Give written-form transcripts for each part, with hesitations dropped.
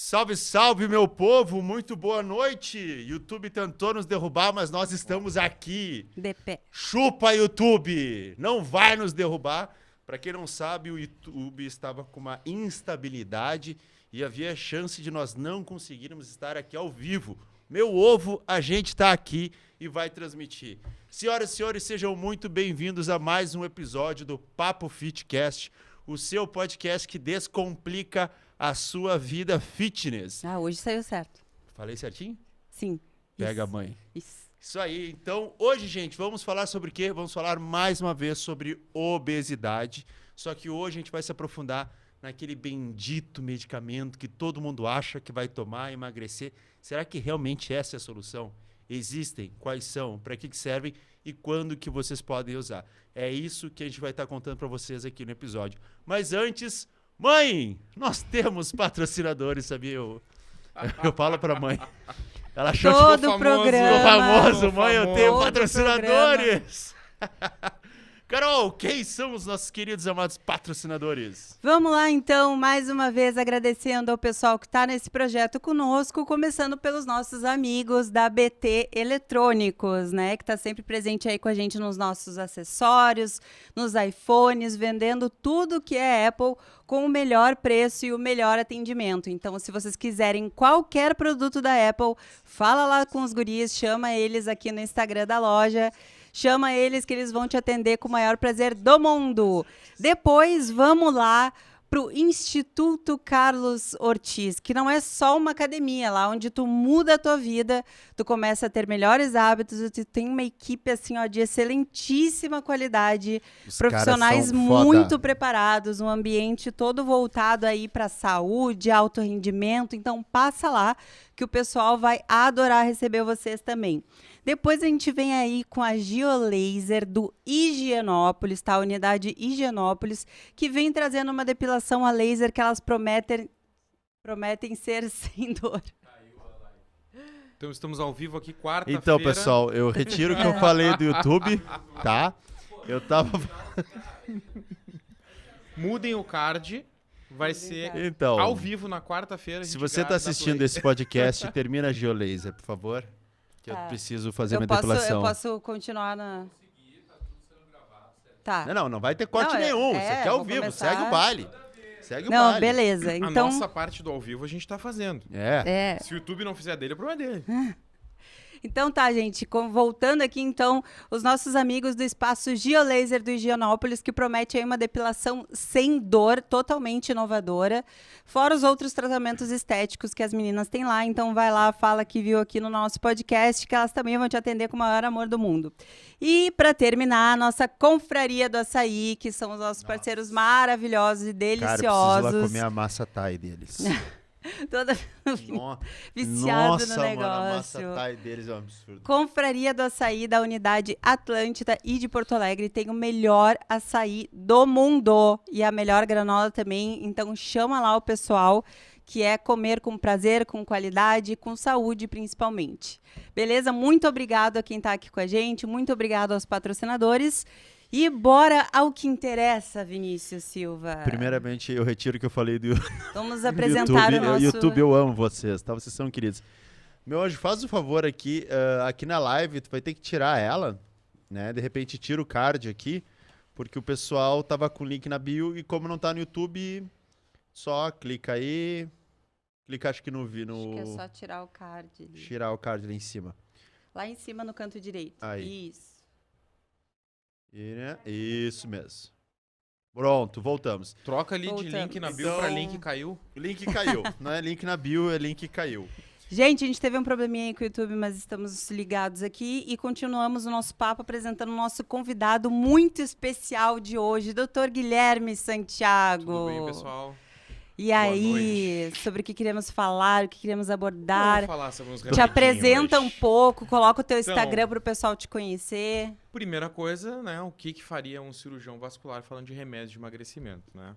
Salve, salve, meu povo! Muito boa noite! YouTube tentou nos derrubar, mas nós estamos aqui. De pé. Chupa, YouTube! Não vai nos derrubar. Para quem não sabe, o YouTube estava com uma instabilidade e havia chance de nós não conseguirmos estar aqui ao vivo. Meu ovo, a gente está aqui e vai transmitir. Senhoras e senhores, sejam muito bem-vindos a mais um episódio do Papo Fitcast, o seu podcast que descomplica a sua vida fitness. Ah, hoje saiu certo. Falei certinho? Sim. Pega a mãe. Isso. Aí. Então, hoje, gente, vamos falar sobre o quê? Vamos falar mais uma vez sobre obesidade. Só que hoje a gente vai se aprofundar naquele bendito medicamento que todo mundo acha que vai tomar, emagrecer. Será que realmente essa é a solução? Existem? Quais são? Para que servem? E quando que vocês podem usar? É isso que a gente vai estar contando para vocês aqui no episódio. Mas antes, mãe, nós temos patrocinadores, sabia? Eu falo para mãe. Ela achou todo que o programa. ficou famoso, mãe, eu tenho Todo patrocinadores. Carol, quem são os nossos queridos amados patrocinadores? Vamos lá, então, mais uma vez agradecendo ao pessoal que está nesse projeto conosco, começando pelos nossos amigos da BT Eletrônicos, né? Que está sempre presente aí com a gente nos nossos acessórios, nos iPhones, vendendo tudo que é Apple com o melhor preço e o melhor atendimento. Então, se vocês quiserem qualquer produto da Apple, fala lá com os guris, chama eles aqui no Instagram da loja. Chama eles que eles vão te atender com o maior prazer do mundo. Depois, vamos lá para o Instituto Carlos Ortiz, que não é só uma academia, lá onde tu muda a tua vida, tu começa a ter melhores hábitos, tu tem uma equipe assim, ó, de excelentíssima qualidade, Os profissionais caras são foda. muito preparados, um ambiente todo voltado aí para saúde, alto rendimento. Então, passa lá que o pessoal vai adorar receber vocês também. Depois a gente vem aí com a Giolaser do Higienópolis, tá? A unidade Higienópolis, que vem trazendo uma depilação a laser que elas prometem ser sem dor. Então estamos ao vivo aqui quarta-feira. Então, pessoal, eu retiro o que eu falei do YouTube, tá? Eu tava... Mudem o card. Vai ser Então, ao vivo na quarta-feira. se você tá assistindo esse podcast, termina a Giolaser, por favor. Que eu preciso fazer minha depilação. Eu posso continuar na... Tá. Não vai ter corte Não, nenhum. Isso aqui é ao vou vivo, começar- segue o baile. Segue o Não, baile. beleza. A Então, nossa parte do ao vivo a gente tá fazendo. É. Se o YouTube não fizer dele, é problema dele. Então tá, gente, voltando aqui então, os nossos amigos do espaço Giolaser do Higienópolis, que promete aí uma depilação sem dor, totalmente inovadora, fora os outros tratamentos estéticos que as meninas têm lá. Então vai lá, fala que viu aqui no nosso podcast, que elas também vão te atender com o maior amor do mundo. E para terminar, a nossa Confraria do Açaí, que são os nossos parceiros maravilhosos e Cara, eu preciso deliciosos. lá comer a massa Thai deles. Toda viciado Nossa, no mano, a massa negócio. Thai deles é um absurdo. Confraria do Açaí da Unidade Atlântida e de Porto Alegre tem o melhor açaí do mundo e a melhor granola também. Então chama lá o pessoal, que é comer com prazer, com qualidade e com saúde principalmente. Beleza? Muito obrigado a quem está aqui com a gente, muito obrigado aos patrocinadores. E bora ao que interessa, Vinícius Silva. Primeiramente, eu retiro o que eu falei do Vamos apresentar o nosso... YouTube, eu amo vocês, tá? Vocês são queridos. Meu anjo, faz um favor aqui, aqui na live, tu vai ter que tirar ela, né? De repente, tira o card aqui, porque o pessoal tava com o link na bio e como não tá no YouTube, só clica aí, clica acho que no... Acho que é só tirar o card ali. Tirar o card lá em cima. Lá em cima no canto direito. Aí. Isso. E, né? Isso mesmo. Pronto, voltamos. Troca ali de Voltamos. link na bio Então- pra link caiu. O link caiu. Não é link na bio, é link caiu. Gente, a gente teve um probleminha aí com o YouTube, mas estamos ligados aqui e continuamos o nosso papo apresentando o nosso convidado muito especial de hoje, Dr. Guilherme Santiago. Tudo bem, pessoal? E aí, sobre o que queremos falar, o que queremos abordar. Vamos falar sobre uns Te remedinhos apresenta hoje. um pouco, coloca o teu Então- Instagram para o pessoal te conhecer. Primeira coisa, né? O que faria um cirurgião vascular falando de remédio de emagrecimento, né?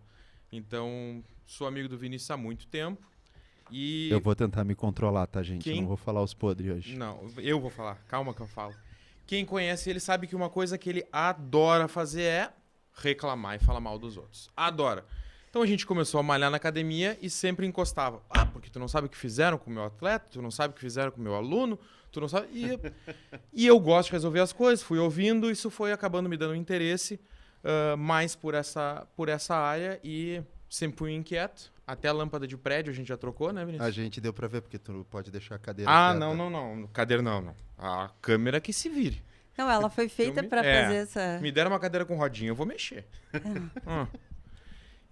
Então, sou amigo do Vinícius há muito tempo. E... Eu vou tentar me controlar, tá, gente? Eu Quem- não vou falar os podres hoje. Não, eu vou falar. Calma que eu falo. Quem conhece ele sabe que uma coisa que ele adora fazer é reclamar e falar mal dos outros. Adora. Então a gente começou a malhar na academia e sempre encostava. Ah, porque tu não sabe o que fizeram com o meu atleta, tu não sabe o que fizeram com o meu aluno, tu não sabe... E eu gosto de resolver as coisas, fui ouvindo, isso foi acabando me dando interesse mais por essa área e sempre fui inquieto. Até a lâmpada de prédio a gente já trocou, né, Vinícius? A gente deu pra ver, porque tu pode deixar a cadeira Ah, quieta. não. Cadeira não. A câmera que se vire. Não, ela foi feita para fazer essa... Me deram uma cadeira com rodinha, eu vou mexer.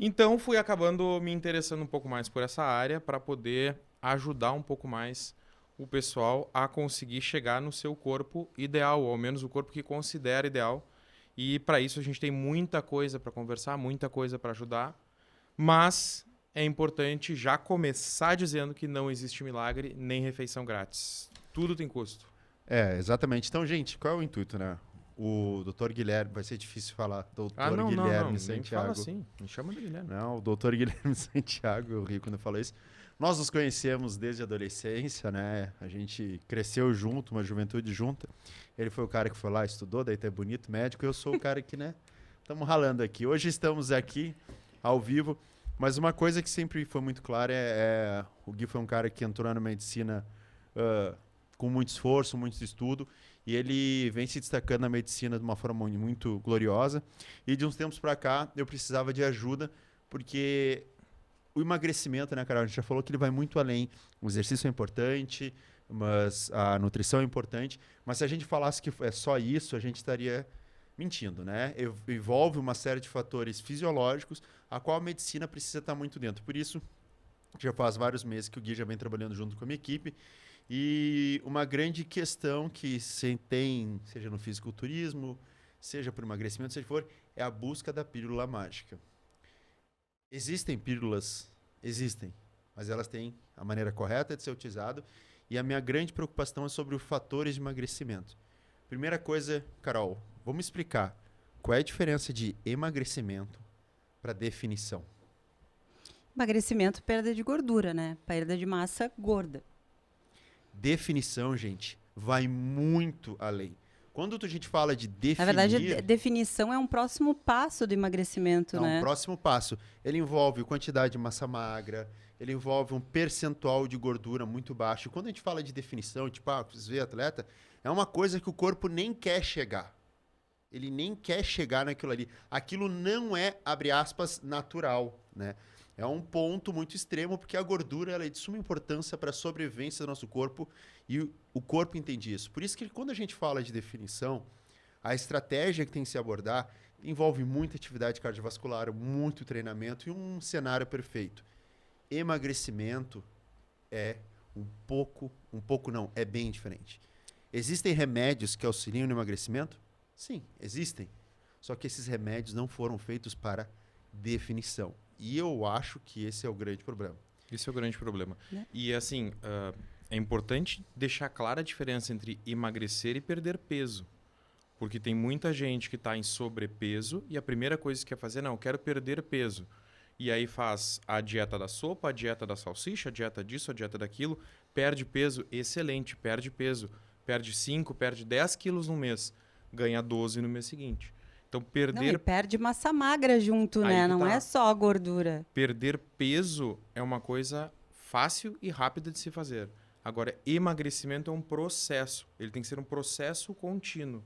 Então, fui acabando me interessando um pouco mais por essa área para poder ajudar um pouco mais o pessoal a conseguir chegar no seu corpo ideal, ou ao menos o corpo que considera ideal. E para isso a gente tem muita coisa para conversar, muita coisa para ajudar, mas é importante já começar dizendo que não existe milagre nem refeição grátis. Tudo tem custo. Exatamente. Então, gente, qual é o intuito, né? O doutor Guilherme, vai ser difícil falar, doutor Guilherme nem Santiago. fala assim, me chama de Guilherme. Não, o doutor Guilherme Santiago, eu ri quando eu falei isso. Nós nos conhecemos desde a adolescência, né? A gente cresceu junto, uma juventude junta. Ele foi o cara que foi lá, estudou, daí tá bonito, médico. Eu sou o cara que, né? Estamos ralando aqui. Hoje estamos aqui, ao vivo. Mas uma coisa que sempre foi muito clara o Gui foi um cara que entrou na medicina com muito esforço, muito estudo. E ele vem se destacando na medicina de uma forma muito gloriosa. E de uns tempos para cá, eu precisava de ajuda, porque o emagrecimento, né, Carol? A gente já falou que ele vai muito além. O exercício é importante, mas a nutrição é importante. Mas se a gente falasse que é só isso, a gente estaria mentindo, né? Envolve uma série de fatores fisiológicos, a qual a medicina precisa estar muito dentro. Por isso, já faz vários meses que o Gui já vem trabalhando junto com a minha equipe. E uma grande questão que se tem, seja no fisiculturismo, seja por emagrecimento, seja for, é a busca da pílula mágica. Existem pílulas? Existem, mas elas têm a maneira correta de ser utilizado. E a minha grande preocupação é sobre os fatores de emagrecimento. Primeira coisa, Carol, vamos explicar qual é a diferença de emagrecimento para definição. Emagrecimento, perda de gordura, né? Perda de massa gorda. Definição, gente, vai muito além. Quando a gente fala de definir... Na verdade, a definição é um próximo passo do emagrecimento, né? É um próximo passo. Ele envolve quantidade de massa magra, ele envolve um percentual de gordura muito baixo. Quando a gente fala de definição, tipo, você vê atleta, é uma coisa que o corpo nem quer chegar. Ele nem quer chegar naquilo ali. Aquilo não é, abre aspas, natural, né? É um ponto muito extremo, porque a gordura ela é de suma importância para a sobrevivência do nosso corpo e o corpo entende isso. Por isso que quando a gente fala de definição, a estratégia que tem que se abordar envolve muita atividade cardiovascular, muito treinamento e um cenário perfeito. Emagrecimento é é bem diferente. Existem remédios que auxiliam no emagrecimento? Sim, existem. Só que esses remédios não foram feitos para definição. E eu acho que esse é o grande problema. Esse é o grande problema. E assim, é importante deixar clara a diferença entre emagrecer e perder peso. Porque tem muita gente que está em sobrepeso e a primeira coisa que quer fazer, não, eu quero perder peso. E aí faz a dieta da sopa, a dieta da salsicha, a dieta disso, a dieta daquilo, perde peso, excelente, perde peso. Perde 5, perde 10 quilos no mês, ganha 12 no mês seguinte. Então, Não, e perde massa magra junto, né? Não é só a gordura. Perder peso é uma coisa fácil e rápida de se fazer. Agora, emagrecimento é um processo. Ele tem que ser um processo contínuo.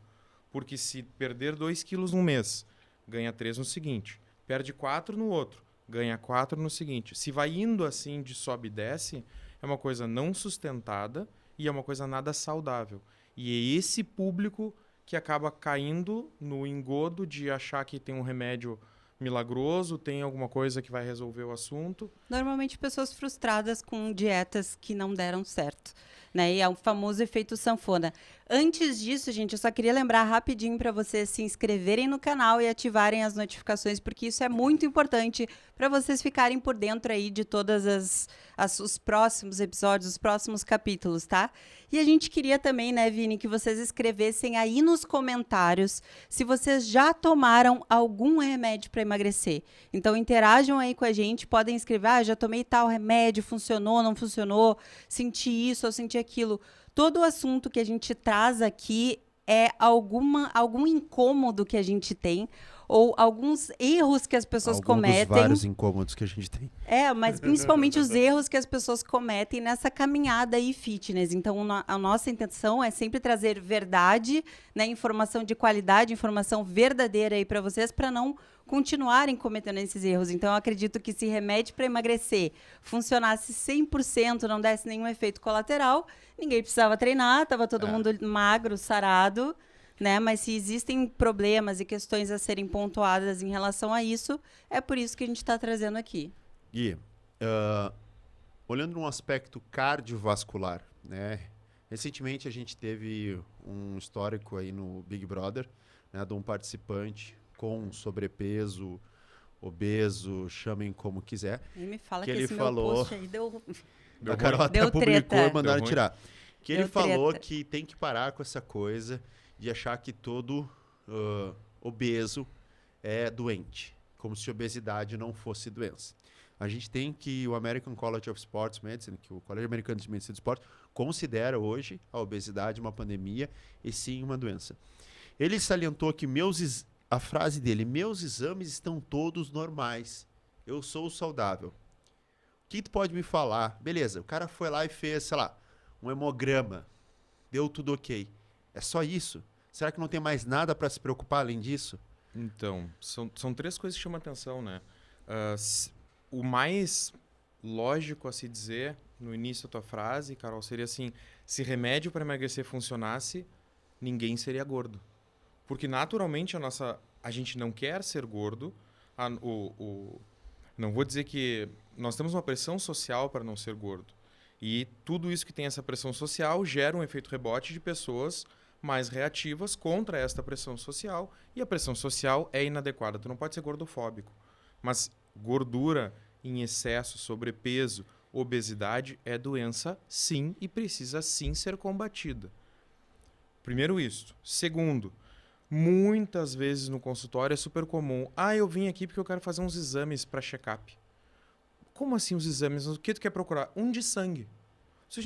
Porque se perder 2 quilos no mês, ganha 3 no seguinte. Perde 4 no outro, ganha 4 no seguinte. Se vai indo assim de sobe e desce, é uma coisa não sustentada e é uma coisa nada saudável. E é esse público que acaba caindo no engodo de achar que tem um remédio milagroso, tem alguma coisa que vai resolver o assunto. Normalmente pessoas frustradas com dietas que não deram certo, né? E é o famoso efeito sanfona. Antes disso, gente, eu só queria lembrar rapidinho para vocês se inscreverem no canal e ativarem as notificações, porque isso é muito importante para vocês ficarem por dentro aí de todas os próximos episódios, os próximos capítulos, tá? E a gente queria também, né, Vini, que vocês escrevessem aí nos comentários se vocês já tomaram algum remédio para emagrecer. Então, interajam aí com a gente, podem escrever, já tomei tal remédio, funcionou, não funcionou, senti isso ou senti aquilo. Todo o assunto que a gente traz aqui é algum incômodo que a gente tem ou alguns erros que as pessoas Algum dos cometem. vários incômodos que a gente tem. Mas principalmente os erros que as pessoas cometem nessa caminhada aí fitness. Então, a nossa intenção é sempre trazer verdade, né, informação de qualidade, informação verdadeira aí para vocês, para não continuarem cometendo esses erros. Então, eu acredito que se remédio para emagrecer funcionasse 100%, não desse nenhum efeito colateral, ninguém precisava treinar, estava todo mundo magro, sarado, né? Mas se existem problemas e questões a serem pontuadas em relação a isso, é por isso que a gente está trazendo aqui. Gui, olhando num aspecto cardiovascular, né? Recentemente a gente teve um histórico aí no Big Brother, né, de um participante com sobrepeso, obeso, chamem como quiser. E me fala Que que ele esse falou- meu post aí deu... A Carol até Deu publicou treta. e mandaram Deu ruim. tirar. Que ele Deu falou treta. que tem que parar com essa coisa de achar que todo obeso é doente, como se obesidade não fosse doença. A gente tem que o American College of Sports Medicine, que o Colégio Americano de Medicina do Esporte, considera hoje a obesidade uma pandemia e sim uma doença. Ele salientou que a frase dele, meus exames estão todos normais, eu sou saudável. O que tu pode me falar? Beleza, o cara foi lá e fez, sei lá, um hemograma, deu tudo ok. É só isso? Será que não tem mais nada para se preocupar além disso? Então, são três coisas que chamam a atenção, né? O mais lógico a se dizer no início da tua frase, Carol, seria assim: se remédio para emagrecer funcionasse, ninguém seria gordo. Porque naturalmente a gente não quer ser gordo. Não vou dizer que nós temos uma pressão social para não ser gordo. E tudo isso que tem essa pressão social gera um efeito rebote de pessoas mais reativas contra esta pressão social. E a pressão social é inadequada. Tu não pode ser gordofóbico. Mas gordura em excesso, sobrepeso, obesidade é doença, sim, e precisa sim ser combatida. Primeiro isso. Segundo, muitas vezes no consultório é super comum. Eu vim aqui porque eu quero fazer uns exames para check-up. Como assim os exames? O que tu quer procurar? Um de sangue.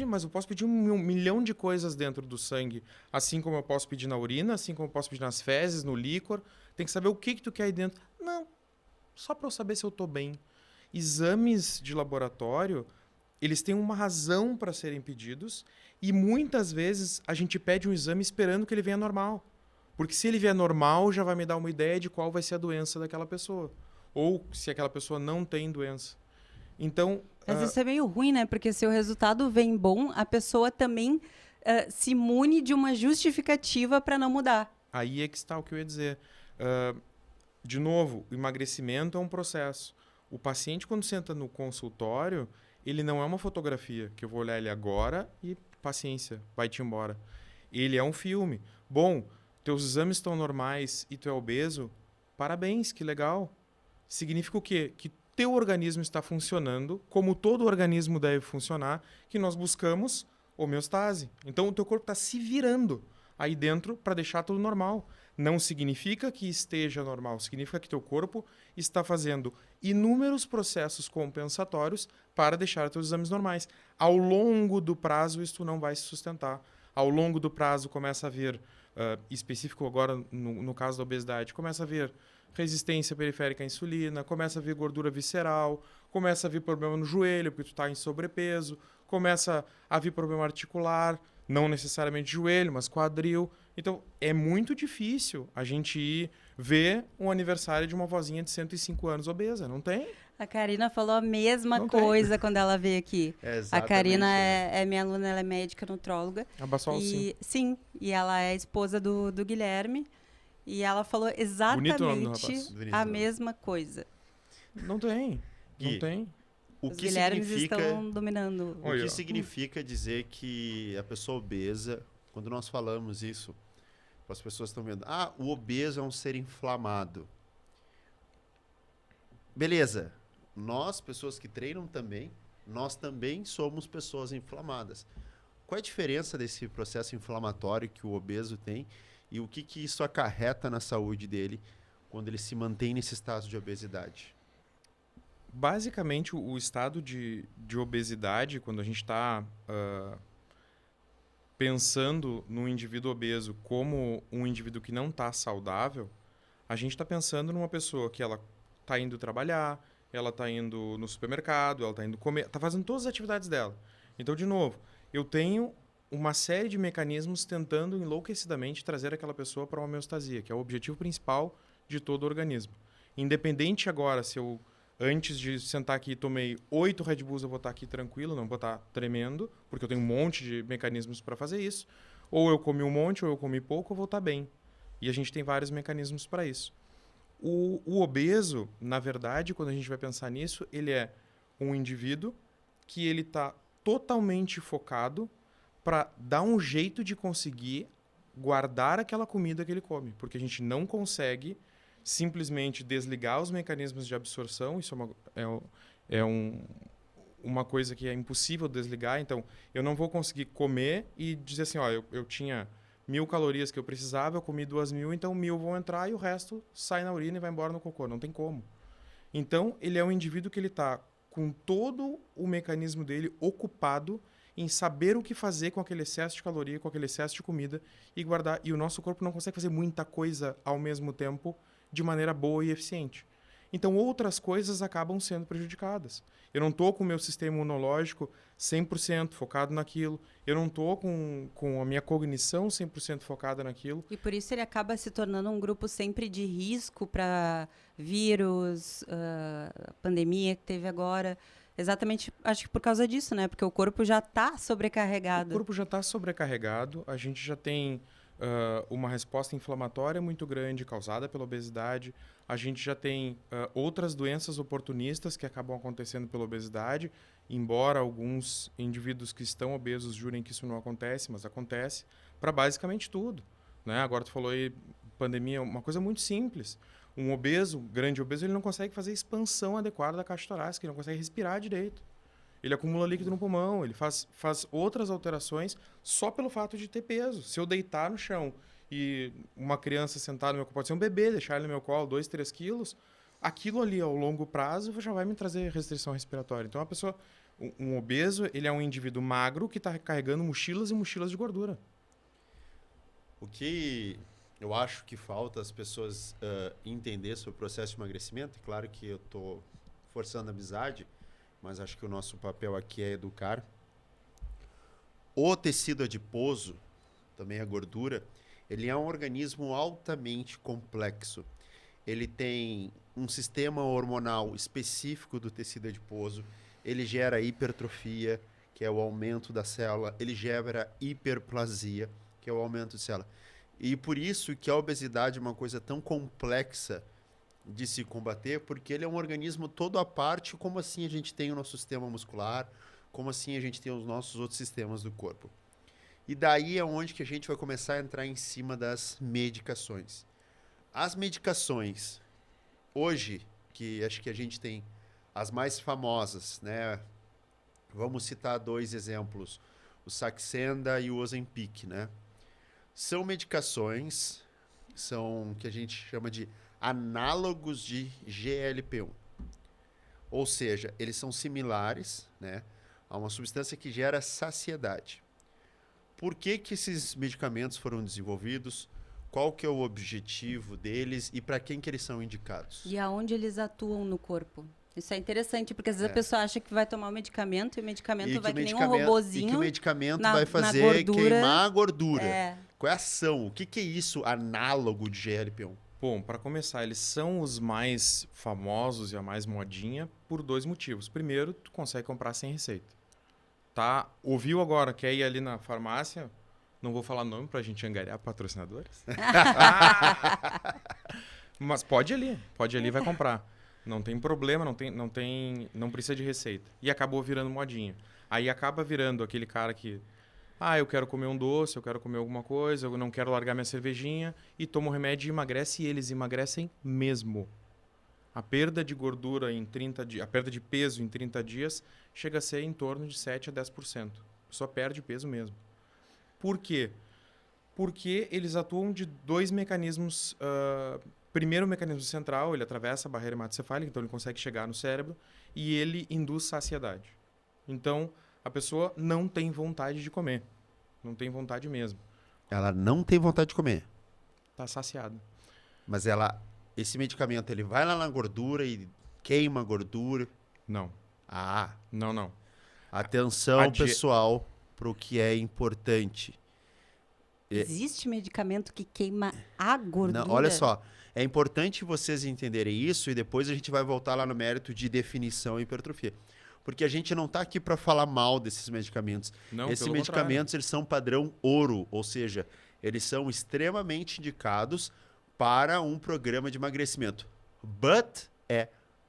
Mas eu posso pedir um milhão de coisas dentro do sangue, assim como eu posso pedir na urina, assim como eu posso pedir nas fezes, no líquor. Tem que saber o que tu quer aí dentro. Não, só para eu saber se eu estou bem. Exames de laboratório, eles têm uma razão para serem pedidos e muitas vezes a gente pede um exame esperando que ele venha normal. Porque se ele vier normal, já vai me dar uma ideia de qual vai ser a doença daquela pessoa. Ou se aquela pessoa não tem doença. Então... Mas isso é meio ruim, né? Porque se o resultado vem bom, a pessoa também se imune de uma justificativa para não mudar. Aí é que está o que eu ia dizer. De novo, o emagrecimento é um processo. O paciente, quando senta no consultório, ele não é uma fotografia, que eu vou olhar ele agora e paciência, vai-te embora. Ele é um filme. Bom, teus exames estão normais e tu é obeso, parabéns, que legal. Significa o quê? Que teu organismo está funcionando como todo organismo deve funcionar, que nós buscamos homeostase. Então, o teu corpo está se virando aí dentro para deixar tudo normal. Não significa que esteja normal, significa que teu corpo está fazendo inúmeros processos compensatórios para deixar teus exames normais. Ao longo do prazo, isso não vai se sustentar. Ao longo do prazo, começa a haver, específico agora no caso da obesidade, começa a haver resistência periférica à insulina, começa a vir gordura visceral, começa a vir problema no joelho, porque tu está em sobrepeso, começa a vir problema articular, não necessariamente joelho, mas quadril. Então, é muito difícil a gente ir ver um aniversário de uma vozinha de 105 anos obesa. Não tem. A Karina falou a mesma Não tem. coisa quando ela veio aqui. É A Karina né? é minha aluna, ela é médica nutróloga. A Bassol, sim. Sim, e ela é esposa do Guilherme. E ela falou Bonito o nome do exatamente rapaz. Bonito a nome. mesma coisa. Não tem. Gui, Não tem. O Os que Guilhermes significa... estão dominando. O Olha, que ó. significa dizer que a pessoa obesa, quando nós falamos isso, as pessoas estão vendo, o obeso é um ser inflamado. Beleza, nós, pessoas que treinam também, nós também somos pessoas inflamadas. Qual é a diferença desse processo inflamatório que o obeso tem e o que isso acarreta na saúde dele quando ele se mantém nesse estado de obesidade? Basicamente, o estado de obesidade, quando a gente está pensando no indivíduo obeso como um indivíduo que não está saudável, A gente está pensando numa pessoa que ela está indo trabalhar, ela está indo no supermercado, ela está indo comer, está fazendo todas as atividades dela. Então, de novo, eu tenho uma série de mecanismos tentando enlouquecidamente trazer aquela pessoa para uma homeostasia, que é o objetivo principal de todo o organismo. Independente agora se eu, antes de sentar aqui, tomei 8 Red Bulls, eu vou estar aqui tranquilo, não vou estar tremendo, porque eu tenho um monte de mecanismos para fazer isso. Ou eu comi um monte, ou eu comi pouco, eu vou estar bem. E a gente tem vários mecanismos para isso. O obeso, na verdade, quando a gente vai pensar nisso, ele é um indivíduo que ele está totalmente focado para dar um jeito de conseguir guardar aquela comida que ele come. Porque a gente não consegue simplesmente desligar os mecanismos de absorção. Isso uma coisa que é impossível desligar. Então, eu não vou conseguir comer e dizer assim, ó, eu tinha 1.000 calorias que eu precisava, eu comi 2.000, então 1.000 vão entrar e o resto sai na urina e vai embora no cocô. Não tem como. Então, ele é um indivíduo que ele está com todo o mecanismo dele ocupado em saber o que fazer com aquele excesso de caloria, com aquele excesso de comida e guardar. E o nosso corpo não consegue fazer muita coisa ao mesmo tempo de maneira boa e eficiente. Então, outras coisas acabam sendo prejudicadas. Eu não estou com o meu sistema imunológico 100% focado naquilo. Eu não estou com a minha cognição 100% focada naquilo. E por isso ele acaba se tornando um grupo sempre de risco para vírus, pandemia que teve agora. Exatamente, acho que por causa disso, né? Porque o corpo já está sobrecarregado. O corpo já está sobrecarregado, a gente já tem uma resposta inflamatória muito grande causada pela obesidade, a gente já tem outras doenças oportunistas que acabam acontecendo pela obesidade, embora alguns indivíduos que estão obesos jurem que isso não acontece, mas acontece para basicamente tudo, né? Agora tu falou aí, pandemia, uma coisa muito simples. Um obeso, grande obeso, ele não consegue fazer expansão adequada da caixa torácica, ele não consegue respirar direito. Ele acumula líquido no pulmão, ele faz outras alterações só pelo fato de ter peso. Se eu deitar no chão e uma criança sentada no meu colo, pode ser um bebê, deixar ele no meu colo, 2, 3 quilos, aquilo ali, ao longo prazo, já vai me trazer restrição respiratória. Então, a pessoa, um obeso, ele é um indivíduo magro que está carregando mochilas e mochilas de gordura. O que eu acho que falta as pessoas entender sobre o processo de emagrecimento, é claro que eu estou forçando a amizade, mas acho que o nosso papel aqui é educar. O tecido adiposo, também a gordura, ele é um organismo altamente complexo. Ele tem um sistema hormonal específico do tecido adiposo, ele gera hipertrofia, que é o aumento da célula, ele gera hiperplasia, que é o aumento de célula. E por isso que a obesidade é uma coisa tão complexa de se combater, porque ele é um organismo todo à parte, como assim a gente tem o nosso sistema muscular, como assim a gente tem os nossos outros sistemas do corpo. E daí é onde que a gente vai começar a entrar em cima das medicações. As medicações, hoje, que acho que a gente tem as mais famosas, né? Vamos citar 2 exemplos, o Saxenda e o Ozempic, né? São medicações, são que a gente chama de análogos de GLP-1. Ou seja, eles são similares, né, a uma substância que gera saciedade. Por que que esses medicamentos foram desenvolvidos? Qual que é o objetivo deles e para quem que eles são indicados? E aonde eles atuam no corpo? Isso é interessante, porque às vezes a pessoa acha que vai tomar um medicamento e o medicamento vai que nem um robozinho. E que o medicamento vai fazer queimar a gordura. Qual é a ação? O que que é isso, análogo de GLP-1? Bom, para começar, eles são os mais famosos e a mais modinha por 2 motivos. Primeiro, tu consegue comprar sem receita. Tá? Ouviu agora, quer ir ali na farmácia? Não vou falar nome para a gente angariar patrocinadores. Mas pode ir ali e vai comprar. Não tem problema, não precisa de receita. E acabou virando modinha. Aí acaba virando aquele cara que... eu quero comer um doce, eu quero comer alguma coisa, eu não quero largar minha cervejinha, e toma o remédio e emagrece, e eles emagrecem mesmo. A perda de gordura em 30 dias, a perda de peso em 30 dias chega a ser em torno de 7 a 10%. A pessoa perde peso mesmo. Por quê? Porque eles atuam de 2 mecanismos. Primeiro, o mecanismo central, ele atravessa a barreira hematocefálica, então ele consegue chegar no cérebro, e ele induz saciedade. Então, a pessoa não tem vontade de comer. Não tem vontade mesmo. Ela não tem vontade de comer. Está saciada. Mas ela esse medicamento, ele vai lá na gordura e queima a gordura? Não. Ah, Não. atenção, A pessoal, para o que é importante. Existe medicamento que queima a gordura? Não, olha só, é importante vocês entenderem isso e depois a gente vai voltar lá no mérito de definição e hipertrofia. Porque a gente não está aqui para falar mal desses medicamentos. Não, Esses pelo medicamentos, eles são padrão ouro, ou seja, eles são extremamente indicados para um programa de emagrecimento. But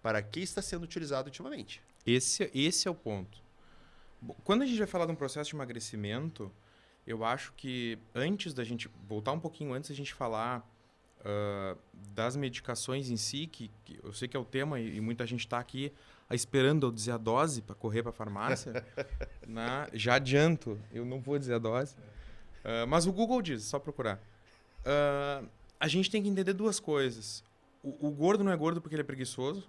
para que está sendo utilizado ultimamente. Esse é o ponto. Bom, quando a gente vai falar de um processo de emagrecimento, eu acho que antes da gente voltar um pouquinho antes da gente falar das medicações em si, que eu sei que é o tema e muita gente está aqui esperando eu dizer a dose para correr para a farmácia, né? Já adianto, eu não vou dizer a dose, mas o Google diz, só procurar. A gente tem que entender duas coisas. O gordo não é gordo porque ele é preguiçoso.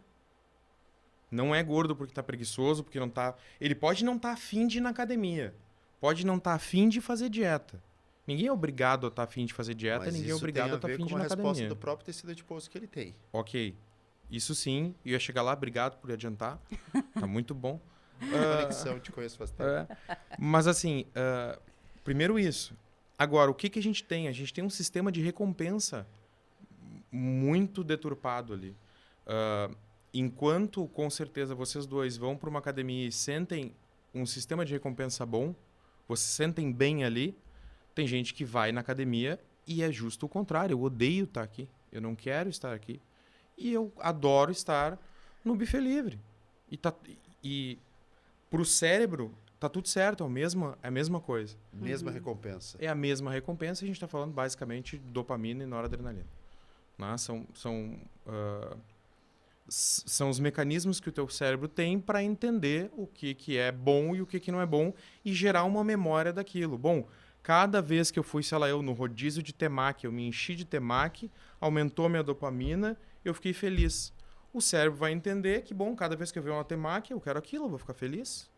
Não é gordo porque está preguiçoso, porque não tá. Ele pode não estar afim de ir na academia. Pode não estar afim de fazer dieta. Ninguém é obrigado a estar afim de fazer dieta, Mas ninguém é isso obrigado tem a estar afim de ir com na a resposta academia. do próprio tecido adiposo que ele tem. Ok. Isso sim, eu ia chegar lá, obrigado por adiantar. Tá muito bom. Conexão, te conheço faz tempo. Mas assim, primeiro isso. Agora, o que a gente tem? A gente tem um sistema de recompensa muito deturpado ali. Enquanto, com certeza, vocês dois vão para uma academia e sentem um sistema de recompensa bom, vocês sentem bem ali, tem gente que vai na academia e é justo o contrário. Eu odeio estar aqui. Eu não quero estar aqui. E eu adoro estar no buffet livre. E pro cérebro, tá tudo certo. É a mesma coisa. Mesma recompensa. É a mesma recompensa. A gente está falando basicamente de dopamina e noradrenalina. Né? São os mecanismos que o teu cérebro tem para entender o que é bom e o que não é bom e gerar uma memória daquilo. Bom, cada vez que eu fui, sei lá, no rodízio de temaki, eu me enchi de temaki, aumentou minha dopamina, eu fiquei feliz. O cérebro vai entender que, bom, cada vez que eu ver uma temaki, eu quero aquilo, eu vou ficar feliz.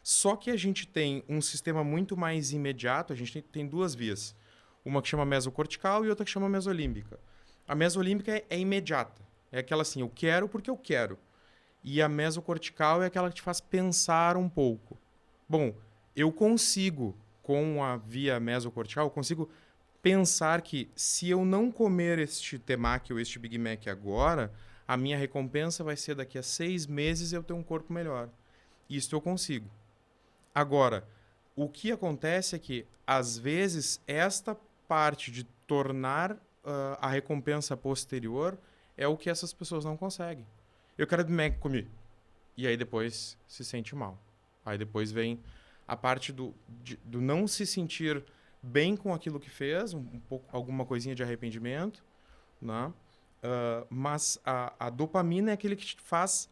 Só que a gente tem um sistema muito mais imediato, a gente tem duas vias. Uma que chama mesocortical e outra que chama mesolímbica. A mesolímbica é imediata. É aquela assim, eu quero porque eu quero. E a mesocortical é aquela que te faz pensar um pouco. Bom, eu consigo, com a via mesocortical, eu consigo pensar que se eu não comer este temaki ou este Big Mac agora, a minha recompensa vai ser daqui a 6 meses eu ter um corpo melhor. Isso eu consigo. Agora, o que acontece é que, às vezes, esta parte de tornar a recompensa posterior é o que essas pessoas não conseguem. Eu quero Big Mac comer. E aí depois se sente mal. Aí depois vem a parte do não se sentir bem com aquilo que fez, um pouco, alguma coisinha de arrependimento, né? Mas a dopamina é aquele que te faz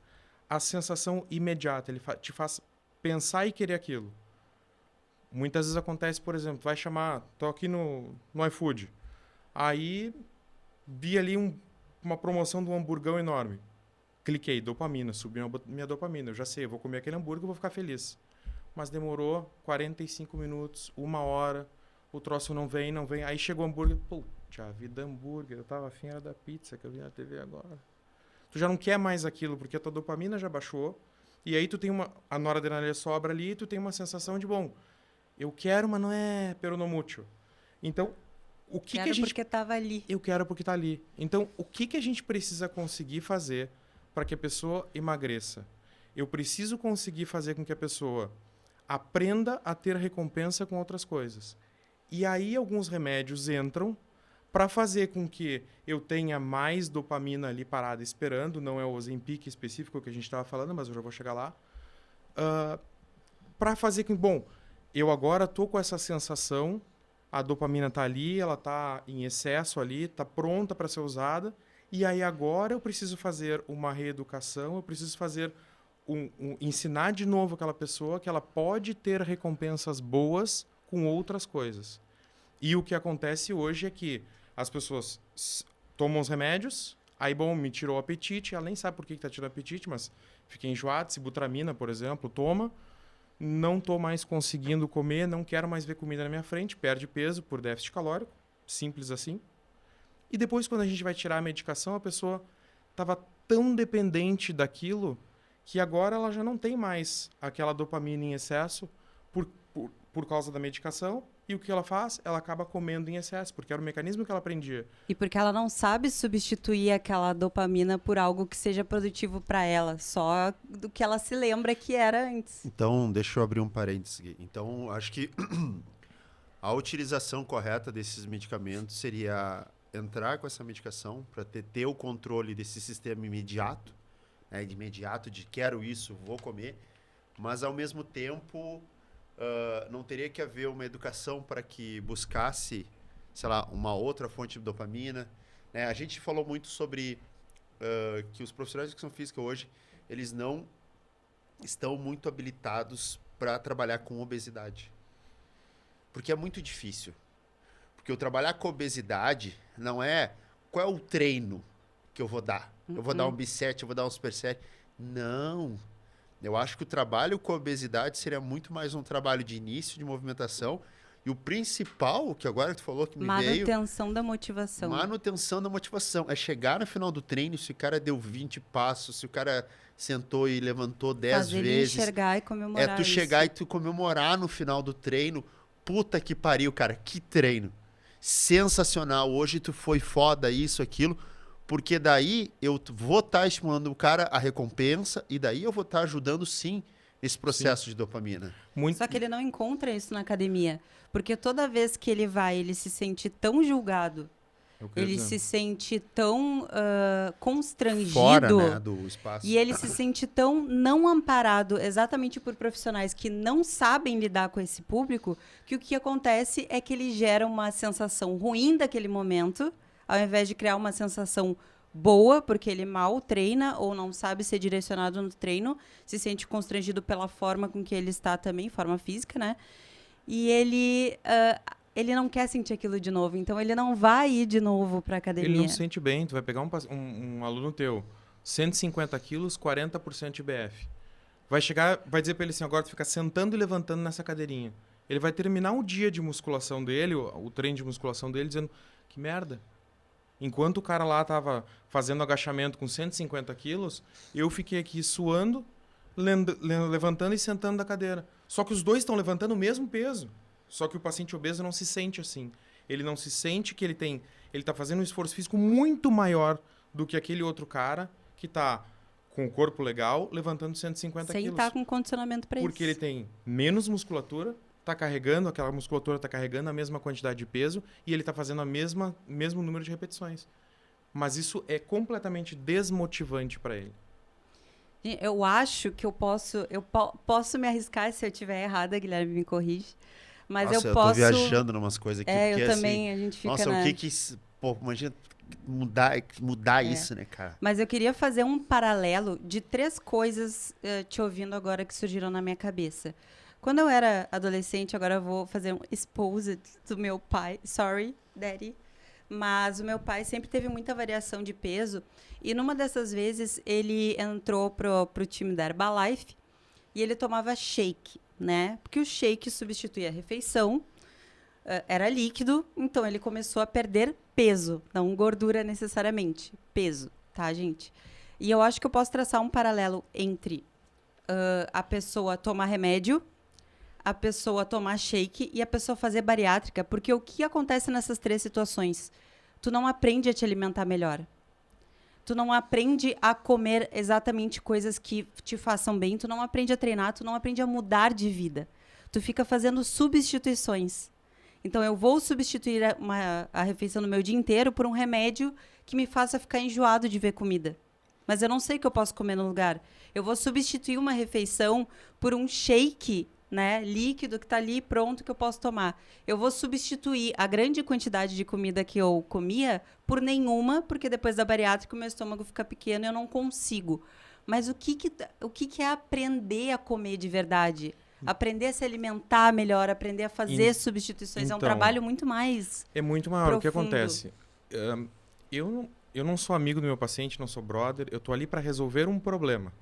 a sensação imediata, ele te faz pensar e querer aquilo. Muitas vezes acontece, por exemplo, vai chamar, tô aqui no iFood, aí vi ali uma promoção de um hamburgão enorme. Cliquei, dopamina, subiu minha dopamina. Eu já sei, eu vou comer aquele hambúrguer e vou ficar feliz. Mas demorou 45 minutos, 1 hora, o troço não vem. Aí chegou o hambúrguer, puxa vida, hambúrguer, eu tava afim, era da pizza que eu vi na TV agora. Tu já não quer mais aquilo, porque a tua dopamina já baixou, e aí tu tem a noradrenalina sobra ali, e tu tem uma sensação de, bom, eu quero, mas não é peronomútil. Então, o que a gente... porque estava ali. Eu quero porque está ali. Então, o que a gente precisa conseguir fazer para que a pessoa emagreça? Eu preciso conseguir fazer com que a pessoa aprenda a ter recompensa com outras coisas. E aí, alguns remédios entram para fazer com que eu tenha mais dopamina ali parada esperando. Não é o Ozempic específico que a gente estava falando, mas eu já vou chegar lá. Para fazer com que, bom, eu agora estou com essa sensação... A dopamina está ali, ela está em excesso ali, está pronta para ser usada. E aí agora eu preciso fazer uma reeducação, eu preciso fazer ensinar de novo aquela pessoa que ela pode ter recompensas boas com outras coisas. E o que acontece hoje é que as pessoas tomam os remédios, aí, bom, me tirou o apetite, ela nem sabe por que está tirando apetite, mas fica enjoada, sibutramina, por exemplo, toma. Não estou mais conseguindo comer, não quero mais ver comida na minha frente, perde peso por déficit calórico, simples assim. E depois, quando a gente vai tirar a medicação, a pessoa estava tão dependente daquilo que agora ela já não tem mais aquela dopamina em excesso por causa da medicação. E o que ela faz? Ela acaba comendo em excesso, porque era o mecanismo que ela aprendia. E porque ela não sabe substituir aquela dopamina por algo que seja produtivo para ela, só do que ela se lembra que era antes. Então, deixa eu abrir um parênteses aqui. Então, acho que a utilização correta desses medicamentos seria entrar com essa medicação para ter o controle desse sistema imediato, né, de imediato, de quero isso, vou comer, mas ao mesmo tempo não teria que haver uma educação para que buscasse, sei lá, uma outra fonte de dopamina, né? A gente falou muito sobre que os profissionais de educação física hoje, eles não estão muito habilitados para trabalhar com obesidade. Porque é muito difícil. Porque eu trabalhar com obesidade não é qual é o treino que eu vou dar. Eu vou dar um bisset, eu vou dar um superset. Não. Eu acho que o trabalho com obesidade seria muito mais um trabalho de início de movimentação. E o principal, que agora tu falou que me veio... Manutenção da motivação. Manutenção da motivação. É chegar no final do treino, se o cara deu 20 passos, se o cara sentou e levantou 10 Fazer ele vezes. enxergar e comemorar É tu isso. chegar e tu comemorar no final do treino. Puta que pariu, cara. Que treino. Sensacional. Hoje tu foi foda, isso, aquilo. Porque daí eu vou estar estimulando o cara a recompensa e daí eu vou estar ajudando, sim, esse processo de dopamina. Muito... Só que ele não encontra isso na academia. Porque toda vez que ele vai, ele se sente tão julgado, ele se sente tão constrangido. Fora, né, do espaço. E ele se sente tão não amparado exatamente por profissionais que não sabem lidar com esse público, que o que acontece é que ele gera uma sensação ruim daquele momento, ao invés de criar uma sensação boa, porque ele mal treina ou não sabe ser direcionado no treino, se sente constrangido pela forma com que ele está também, forma física, né? E ele não quer sentir aquilo de novo, então ele não vai ir de novo para academia. Ele não se sente bem. Tu vai pegar um aluno teu, 150 quilos, 40% de IBF. Vai chegar, vai dizer para ele assim, agora tu fica sentando e levantando nessa cadeirinha. Ele vai terminar o dia de musculação dele, o treino de musculação dele, dizendo, que merda. Enquanto o cara lá tava fazendo agachamento com 150 quilos, eu fiquei aqui suando, levantando e sentando da cadeira. Só que os dois estão levantando o mesmo peso. Só que o paciente obeso não se sente assim. Ele não se sente que ele está fazendo um esforço físico muito maior do que aquele outro cara que está com o corpo legal levantando 150 quilos. Sem estar com condicionamento para isso. Porque ele tem menos musculatura, aquela musculatura está carregando a mesma quantidade de peso e ele está fazendo mesmo número de repetições. Mas isso é completamente desmotivante para ele. Eu acho que eu posso me arriscar se eu estiver errada, Guilherme me corrige. Mas Nossa, eu posso... tô viajando em umas coisas aqui. eu porque, também, assim, a gente fica nossa, o que pô, imagina mudar isso, né, cara? Mas eu queria fazer um paralelo de 3 coisas, te ouvindo agora, que surgiram na minha cabeça. Quando eu era adolescente, agora eu vou fazer um exposed do meu pai. Sorry, daddy. Mas o meu pai sempre teve muita variação de peso. E numa dessas vezes, ele entrou pro time da Herbalife e ele tomava shake, né? Porque o shake substituía a refeição, era líquido, então ele começou a perder peso. Não gordura necessariamente, peso, tá, gente? E eu acho que eu posso traçar um paralelo entre a pessoa tomar remédio, a pessoa tomar shake e a pessoa fazer bariátrica, porque o que acontece nessas 3 situações? Tu não aprende a te alimentar melhor. Tu não aprende a comer exatamente coisas que te façam bem, tu não aprende a treinar, tu não aprende a mudar de vida. Tu fica fazendo substituições. Então, eu vou substituir a refeição no meu dia inteiro por um remédio que me faça ficar enjoado de ver comida. Mas eu não sei o que eu posso comer no lugar. Eu vou substituir uma refeição por um shake, né, líquido que está ali pronto que eu posso tomar. Eu vou substituir a grande quantidade de comida que eu comia por nenhuma, porque depois da bariátrica o meu estômago fica pequeno e eu não consigo. Mas o que é aprender a comer de verdade? Aprender a se alimentar melhor, aprender a fazer substituições. É um trabalho muito mais É muito maior. profundo. O que acontece? Eu não sou amigo do meu paciente, não sou brother. Eu tô ali para resolver um problema.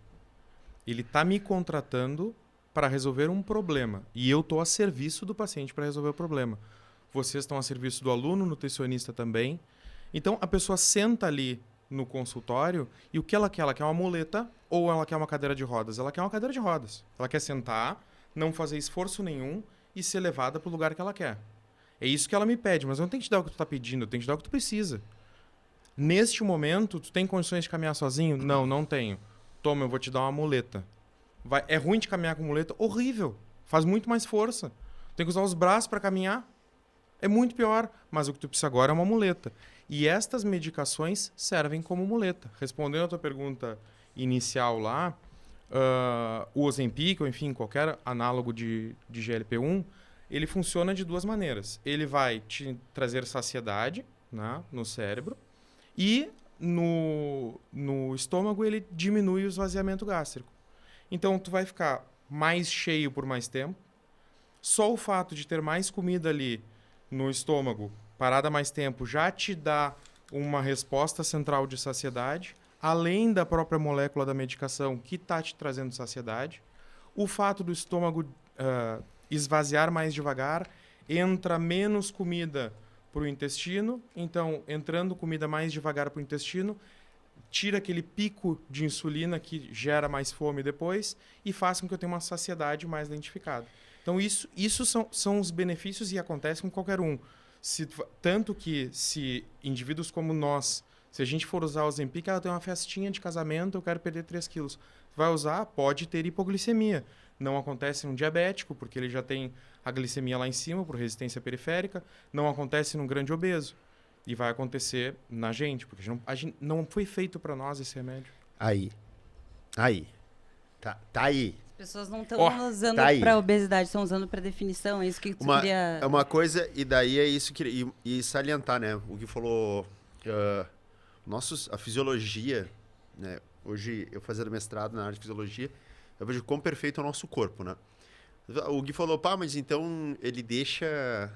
Ele tá me contratando para resolver um problema. E eu estou a serviço do paciente para resolver o problema. Vocês estão a serviço do aluno, nutricionista também. Então, a pessoa senta ali no consultório e o que ela quer? Ela quer uma muleta ou ela quer uma cadeira de rodas? Ela quer uma cadeira de rodas. Ela quer sentar, não fazer esforço nenhum e ser levada para o lugar que ela quer. É isso que ela me pede, mas eu não tenho que te dar o que tu está pedindo, eu tenho que te dar o que tu precisa. Neste momento, tu tem condições de caminhar sozinho? Não, não tenho. Toma, eu vou te dar uma muleta. É ruim de caminhar com muleta? Horrível. Faz muito mais força. Tem que usar os braços para caminhar. É muito pior. Mas o que tu precisa agora é uma muleta. E estas medicações servem como muleta. Respondendo a tua pergunta inicial lá, o Ozempic, ou enfim, qualquer análogo de GLP-1, ele funciona de duas maneiras. Ele vai te trazer saciedade, né, no cérebro, e no estômago ele diminui o esvaziamento gástrico. Então, tu vai ficar mais cheio por mais tempo. Só o fato de ter mais comida ali no estômago, parada mais tempo, já te dá uma resposta central de saciedade, além da própria molécula da medicação que está te trazendo saciedade. O fato do estômago esvaziar mais devagar, entra menos comida para o intestino, então, entrando comida mais devagar para o intestino, tira aquele pico de insulina que gera mais fome depois e faz com que eu tenha uma saciedade mais identificada. Então, isso são os benefícios e acontece com qualquer um. Tanto que se indivíduos como nós, se a gente for usar o Ozempic, ela tem uma festinha de casamento, eu quero perder 3 quilos. Vai usar, pode ter hipoglicemia. Não acontece num diabético, porque ele já tem a glicemia lá em cima, por resistência periférica. Não acontece num grande obeso. E vai acontecer na gente, porque a gente não foi feito para nós esse remédio. Aí. Tá aí. As pessoas não estão usando tá aí. para obesidade, estão usando para definição. É isso que tu queria... É uma coisa, e daí é isso que... E salientar, né? O Gui falou... a fisiologia, né? Hoje, eu fazendo mestrado na área de fisiologia, eu vejo quão perfeito é o nosso corpo, né? O Gui falou, mas então ele deixa...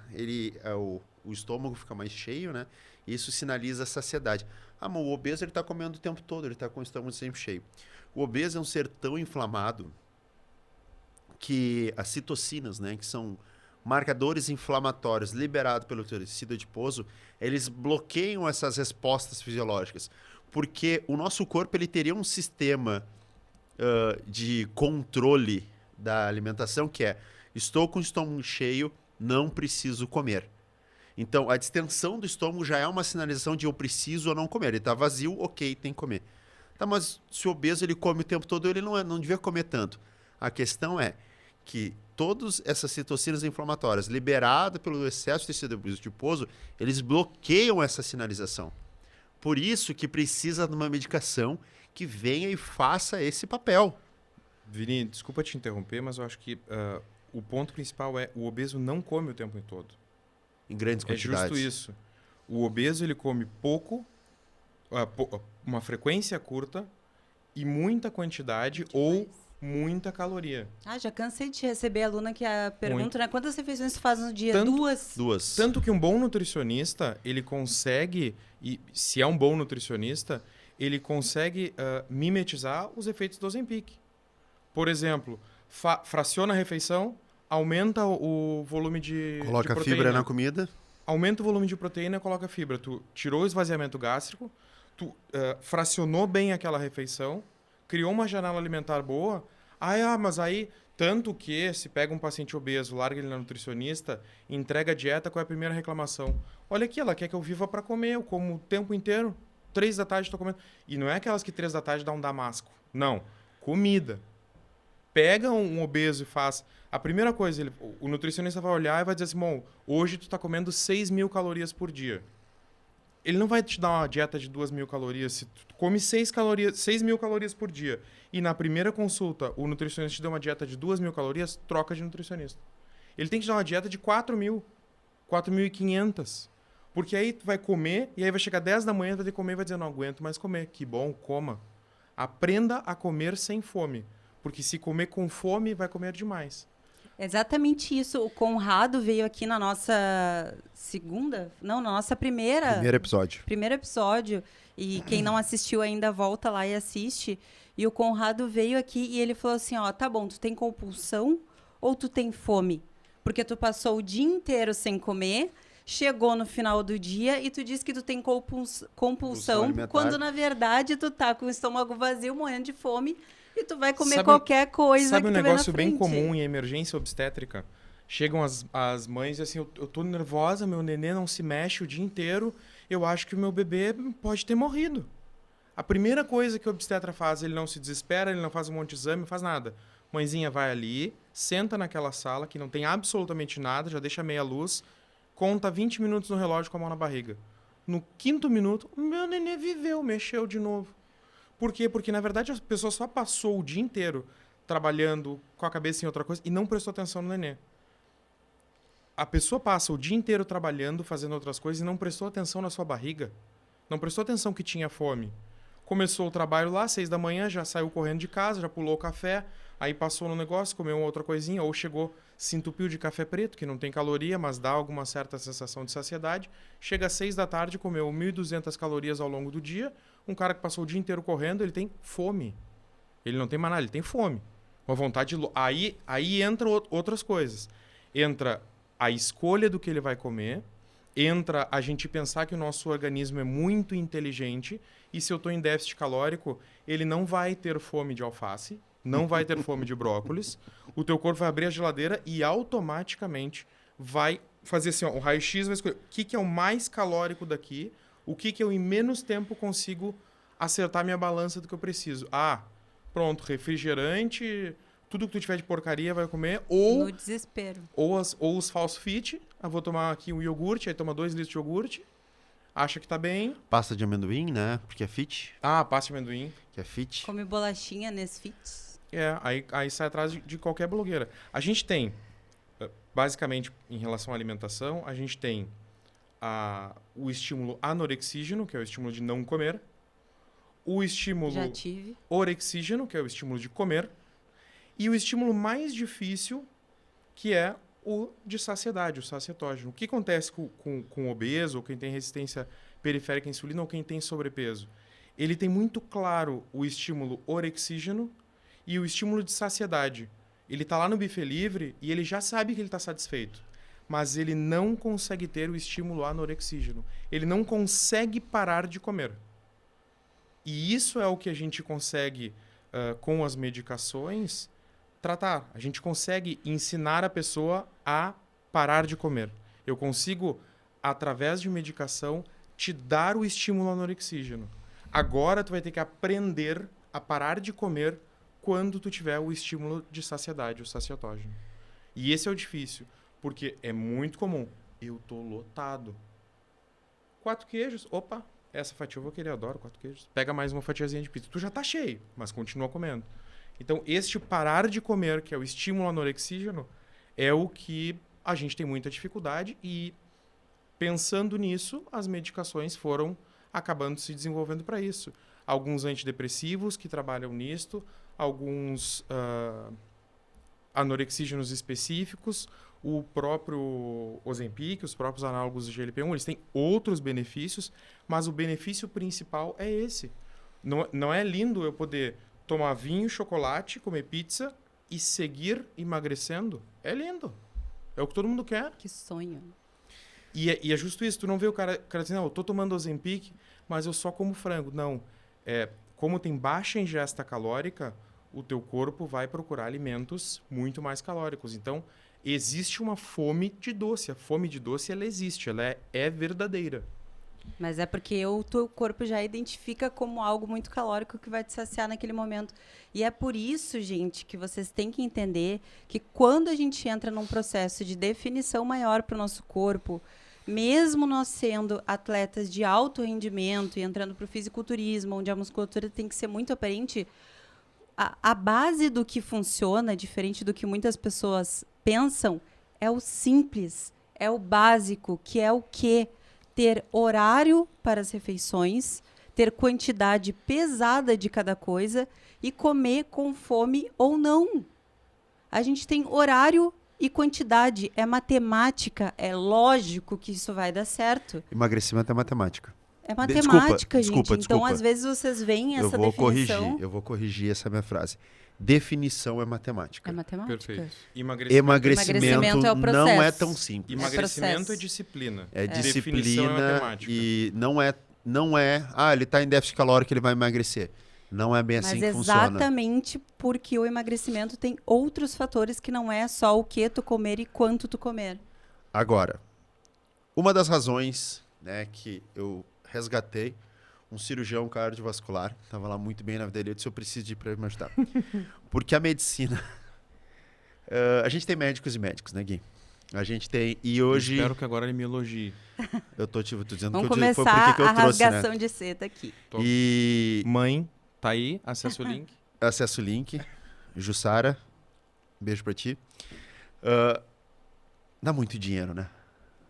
O estômago fica mais cheio, né? E isso sinaliza a saciedade. Mas o obeso, ele tá comendo o tempo todo, ele tá com o estômago sempre cheio. O obeso é um ser tão inflamado que as citocinas, né? Que são marcadores inflamatórios liberados pelo tecido adiposo, eles bloqueiam essas respostas fisiológicas. Porque o nosso corpo, ele teria um sistema de controle da alimentação que é: estou com o estômago cheio, não preciso comer. Então, a distensão do estômago já é uma sinalização de eu preciso ou não comer. Ele está vazio, ok, tem que comer. Tá, mas se o obeso ele come o tempo todo, ele não devia comer tanto. A questão é que todas essas citocinas inflamatórias liberadas pelo excesso de tecido adiposo, eles bloqueiam essa sinalização. Por isso que precisa de uma medicação que venha e faça esse papel. Vini, desculpa te interromper, mas eu acho que o ponto principal é: o obeso não come o tempo todo. Em grandes quantidades. É justo isso. O obeso, ele come pouco, uma frequência curta e muita quantidade ou muita caloria. Já cansei de receber aluna que pergunta, né? Quantas refeições tu faz no dia? Duas. Tanto que um bom nutricionista, ele consegue, e se é um bom nutricionista, ele consegue mimetizar os efeitos do Ozempic. Por exemplo, fraciona a refeição, aumenta o volume de Coloca de fibra na comida. Aumenta o volume de proteína e coloca fibra. Tu tirou o esvaziamento gástrico, tu fracionou bem aquela refeição, criou uma janela alimentar boa. Mas aí, tanto que se pega um paciente obeso, larga ele na nutricionista, entrega a dieta, qual é a primeira reclamação? Olha aqui, ela quer que eu viva para comer, eu como o tempo inteiro, 3 da tarde estou comendo. E não é aquelas que 3 da tarde dá um damasco. Não, comida. Pega um obeso e faz... A primeira coisa, o nutricionista vai olhar e vai dizer assim: bom, hoje tu está comendo 6.000 calorias por dia. Ele não vai te dar uma dieta de 2.000 calorias. Se tu come 6.000 calorias por dia e na primeira consulta o nutricionista te deu uma dieta de 2.000 calorias, troca de nutricionista. Ele tem que te dar uma dieta de 4.000, 4.500. Porque aí tu vai comer e aí vai chegar 10 da manhã, vai ter que comer e vai dizer: não aguento mais comer. Que bom, coma. Aprenda a comer sem fome. Porque se comer com fome, vai comer demais. Exatamente isso. O Conrado veio aqui na nossa na nossa primeiro episódio. E quem não assistiu ainda, volta lá e assiste. E o Conrado veio aqui e ele falou assim: tá bom, tu tem compulsão ou tu tem fome? Porque tu passou o dia inteiro sem comer, chegou no final do dia e tu diz que tu tem compulsão, alimentar. quando na verdade tu tá com o estômago vazio, morrendo de fome, e tu vai comer Sabe- qualquer coisa Sabe que um tu vê na negócio bem frente. comum em emergência obstétrica? Chegam as mães e assim, eu tô nervosa, meu nenê não se mexe o dia inteiro, eu acho que o meu bebê pode ter morrido. A primeira coisa que o obstetra faz, ele não se desespera, ele não faz um monte de exame, não faz nada. Mãezinha vai ali, senta naquela sala que não tem absolutamente nada, já deixa meia luz, conta 20 minutos no relógio com a mão na barriga. No 5º minuto, o meu nenê viveu, mexeu de novo. Por quê? Porque, na verdade, a pessoa só passou o dia inteiro trabalhando com a cabeça em outra coisa e não prestou atenção no nenê. A pessoa passa o dia inteiro trabalhando, fazendo outras coisas e não prestou atenção na sua barriga. Não prestou atenção que tinha fome. Começou o trabalho lá, 6 da manhã, já saiu correndo de casa, já pulou o café, aí passou no negócio, comeu uma outra coisinha, ou chegou, se entupiu de café preto, que não tem caloria, mas dá alguma certa sensação de saciedade. Chega às 6 da tarde, comeu 1.200 calorias ao longo do dia. Um cara que passou o dia inteiro correndo, ele tem fome. Ele não tem mais nada, ele tem fome. Uma vontade... Aí entra outras coisas. Entra a escolha do que ele vai comer, entra a gente pensar que o nosso organismo é muito inteligente e se eu estou em déficit calórico, ele não vai ter fome de alface, não vai ter fome de brócolis, o teu corpo vai abrir a geladeira e automaticamente vai fazer assim, ó, o raio-x vai escolher o que é o mais calórico daqui, o que eu em menos tempo consigo acertar minha balança do que eu preciso. Ah, pronto, refrigerante, tudo que tu tiver de porcaria vai comer, No desespero. ou os falso fit. Ah, vou tomar aqui um iogurte, aí toma 2 litros de iogurte, acha que tá bem. Pasta de amendoim, né? Porque é fit. Ah, pasta de amendoim. Que é fit. Come bolachinha Nesfit. Aí sai atrás de qualquer blogueira. A gente tem, basicamente, em relação à alimentação, a gente tem o estímulo anorexígeno, que é o estímulo de não comer, o estímulo Já tive. orexígeno, que é o estímulo de comer, e o estímulo mais difícil, que é o de saciedade, o sacietógeno. O que acontece com o obeso, ou quem tem resistência periférica à insulina, ou quem tem sobrepeso? Ele tem muito claro o estímulo orexígeno e o estímulo de saciedade. Ele está lá no buffet livre e ele já sabe que ele está satisfeito, mas ele não consegue ter o estímulo anorexígeno. Ele não consegue parar de comer. E isso é o que a gente consegue, com as medicações, tratar. A gente consegue ensinar a pessoa a parar de comer. Eu consigo, através de medicação, te dar o estímulo anorexígeno. Agora tu vai ter que aprender a parar de comer quando tu tiver o estímulo de saciedade, o sacietógeno. E esse é o difícil, porque é muito comum. Eu tô lotado. 4 queijos, opa, essa fatia eu vou querer, adoro 4 queijos. Pega mais uma fatiazinha de pizza. Tu já tá cheio, mas continua comendo. Então, este parar de comer, que é o estímulo anorexígeno, é o que a gente tem muita dificuldade e, pensando nisso, as medicações foram acabando se desenvolvendo para isso. Alguns antidepressivos que trabalham nisto, alguns anorexígenos específicos, o próprio Ozempic, os próprios análogos do GLP-1, eles têm outros benefícios, mas o benefício principal é esse. Não é lindo eu poder tomar vinho, chocolate, comer pizza e seguir emagrecendo? É lindo. É o que todo mundo quer. Que sonho. E é justo isso. Tu não vê o cara dizendo, não, eu tô tomando Ozempic, mas eu só como frango. Não. Como tem baixa ingesta calórica, o teu corpo vai procurar alimentos muito mais calóricos. Então, existe uma fome de doce. A fome de doce, ela existe. Ela é verdadeira. Mas é porque o teu corpo já identifica como algo muito calórico que vai te saciar naquele momento. E é por isso, gente, que vocês têm que entender que quando a gente entra num processo de definição maior para o nosso corpo, mesmo nós sendo atletas de alto rendimento e entrando para o fisiculturismo, onde a musculatura tem que ser muito aparente, a base do que funciona, diferente do que muitas pessoas pensam, é o simples, é o básico, que é o quê? Ter horário para as refeições, ter quantidade pesada de cada coisa e comer com fome ou não. A gente tem horário e quantidade, é matemática, é lógico que isso vai dar certo. Emagrecimento é matemática. É matemática, gente. Desculpa. Então, às vezes, vocês veem essa definição. Eu vou corrigir essa minha frase. Definição é matemática. É matemática. Perfeito. Emagrecimento Emagrecimento é o não é processo. tão simples. Emagrecimento processo. é disciplina. É Definição é disciplina matemática. e não é, ele está em déficit calórico, ele vai emagrecer. Não é bem assim Mas que funciona. exatamente porque o emagrecimento tem outros fatores que não é só o que tu comer e quanto tu comer. Agora, uma das razões, né, que eu resgatei um cirurgião cardiovascular, estava lá muito bem na vida dele, eu disse, eu preciso de ir para me ajudar. Porque a medicina... a gente tem médicos e médicos, né, Gui? A gente tem... E hoje... Espero que agora ele me elogie. Eu tô dizendo Vamos que foi por começar que eu a trouxe, rasgação né? de seda aqui. E Mãe, tá aí, acessa o link. acessa o link. Jussara, beijo pra ti. Dá muito dinheiro, né?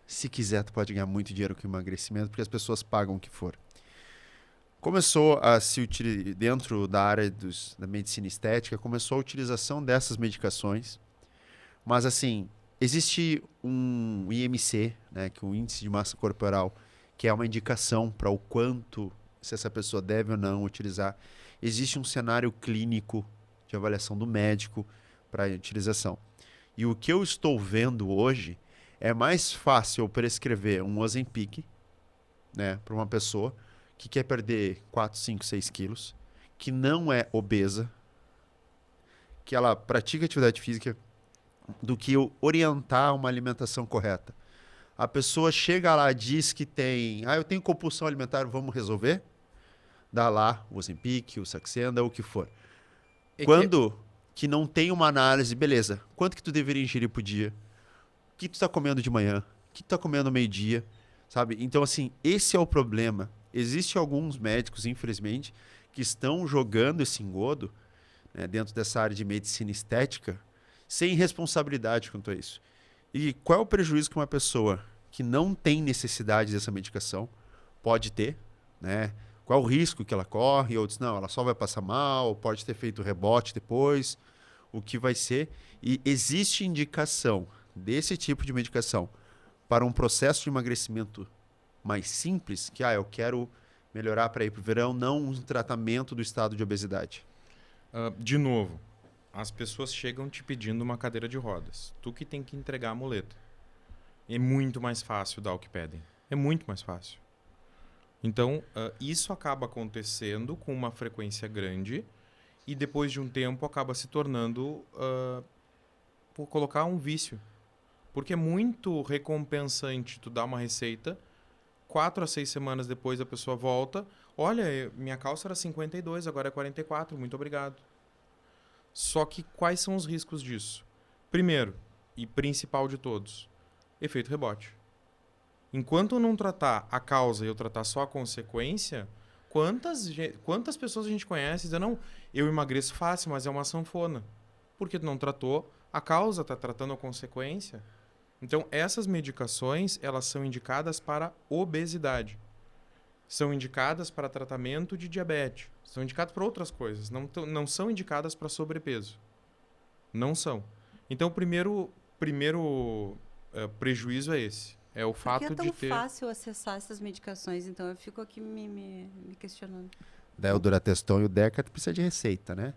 Se quiser, tu pode ganhar muito dinheiro com emagrecimento, porque as pessoas pagam o que for. Começou a se utilizar, dentro da área da medicina estética, começou a utilização dessas medicações. Mas, assim, existe um IMC, né, que é o Índice de Massa Corporal, que é uma indicação para o quanto, se essa pessoa deve ou não utilizar. Existe um cenário clínico de avaliação do médico para a utilização. E o que eu estou vendo hoje é mais fácil eu prescrever um Ozempic, né, para uma pessoa que quer perder 4, 5, 6 quilos, que não é obesa, que ela pratica atividade física, do que eu orientar uma alimentação correta. A pessoa chega lá, diz que tem... eu tenho compulsão alimentar, vamos resolver? Dá lá o Ozempic, o Saxenda, o que for. Quando que não tem uma análise, beleza, quanto que tu deveria ingerir por dia? O que tu está comendo de manhã? O que tu está comendo ao meio-dia? Sabe? Então, assim, esse é o problema. Existem alguns médicos, infelizmente, que estão jogando esse engodo, né, dentro dessa área de medicina estética, sem responsabilidade quanto a isso. E qual é o prejuízo que uma pessoa que não tem necessidade dessa medicação pode ter, né? Qual é o risco que ela corre? Ou diz, não, ela só vai passar mal, pode ter feito rebote depois, o que vai ser. E existe indicação desse tipo de medicação para um processo de emagrecimento mais simples, que eu quero melhorar para ir para o verão, não um tratamento do estado de obesidade. De novo, as pessoas chegam te pedindo uma cadeira de rodas. Tu que tem que entregar a muleta. É muito mais fácil dar o que pedem. É muito mais fácil. Então, isso acaba acontecendo com uma frequência grande e depois de um tempo acaba se tornando, por colocar um vício. Porque é muito recompensante tu dar uma receita, 4 a 6 semanas depois a pessoa volta, olha, minha calça era 52, agora é 44, muito obrigado. Só que quais são os riscos disso? Primeiro, e principal de todos, efeito rebote. Enquanto eu não tratar a causa e eu tratar só a consequência, quantas pessoas a gente conhece dizendo, não, eu emagreço fácil, mas é uma sanfona. Porque tu não tratou a causa, está tratando a consequência. Então, essas medicações, elas são indicadas para obesidade. São indicadas para tratamento de diabetes. São indicadas para outras coisas. Não são indicadas para sobrepeso. Não são. Então, o primeiro prejuízo é esse. É o fato de ter... Por que é tão fácil acessar essas medicações? Então, eu fico aqui me questionando. Daí o Durateston e o Deca precisa de receita, né?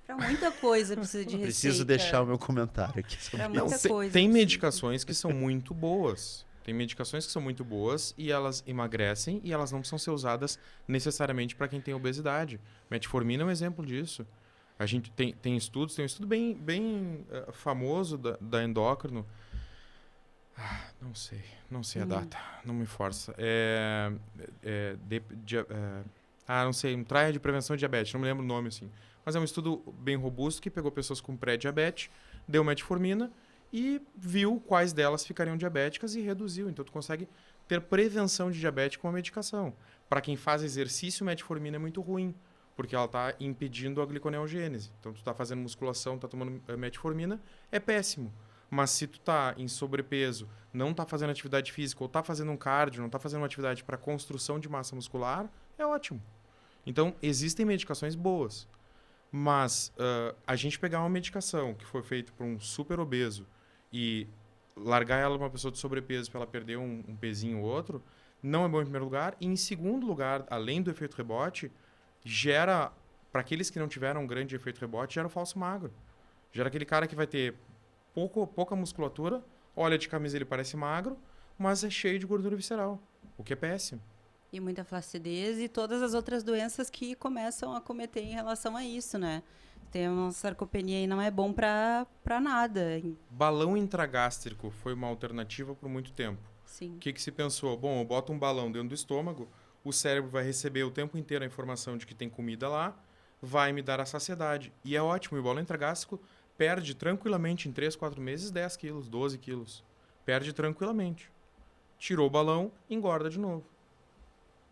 Para muita coisa precisa de receita. Preciso deixar o meu comentário aqui. Para Não, muita coisa. tem precisa. medicações que são muito boas. Tem medicações que são muito boas e elas emagrecem e elas não precisam ser usadas necessariamente para quem tem obesidade. Metformina é um exemplo disso. A gente tem estudos, tem um estudo bem famoso da endócrino. Não sei a data, não me força. Não sei, um trial de prevenção de diabetes, não me lembro o nome assim. Mas é um estudo bem robusto que pegou pessoas com pré-diabetes, deu metformina e viu quais delas ficariam diabéticas e reduziu. Então, tu consegue ter prevenção de diabetes com a medicação. Para quem faz exercício, metformina é muito ruim, porque ela está impedindo a gliconeogênese. Então, tu está fazendo musculação, está tomando metformina, é péssimo. Mas se tu está em sobrepeso, não está fazendo atividade física, ou está fazendo um cardio, não está fazendo uma atividade para construção de massa muscular, é ótimo. Então, existem medicações boas. Mas a gente pegar uma medicação que foi feita para um super obeso e largar ela para uma pessoa de sobrepeso para ela perder um pezinho ou outro, não é bom em primeiro lugar. E em segundo lugar, além do efeito rebote, gera Para aqueles que não tiveram um grande efeito rebote, já era o falso magro. Já era aquele cara que vai ter pouca musculatura, olha de camisa ele parece magro, mas é cheio de gordura visceral, o que é péssimo. E muita flacidez e todas as outras doenças que começam a cometer em relação a isso, né? Ter uma sarcopenia aí não é bom pra nada. Balão intragástrico foi uma alternativa por muito tempo. Sim. O que se pensou? Bom, eu boto um balão dentro do estômago, o cérebro vai receber o tempo inteiro a informação de que tem comida lá, vai me dar a saciedade. E é ótimo, e o balão intragástrico perde tranquilamente em 3, 4 meses 10 quilos, 12 quilos. Perde tranquilamente. Tirou o balão, engorda de novo.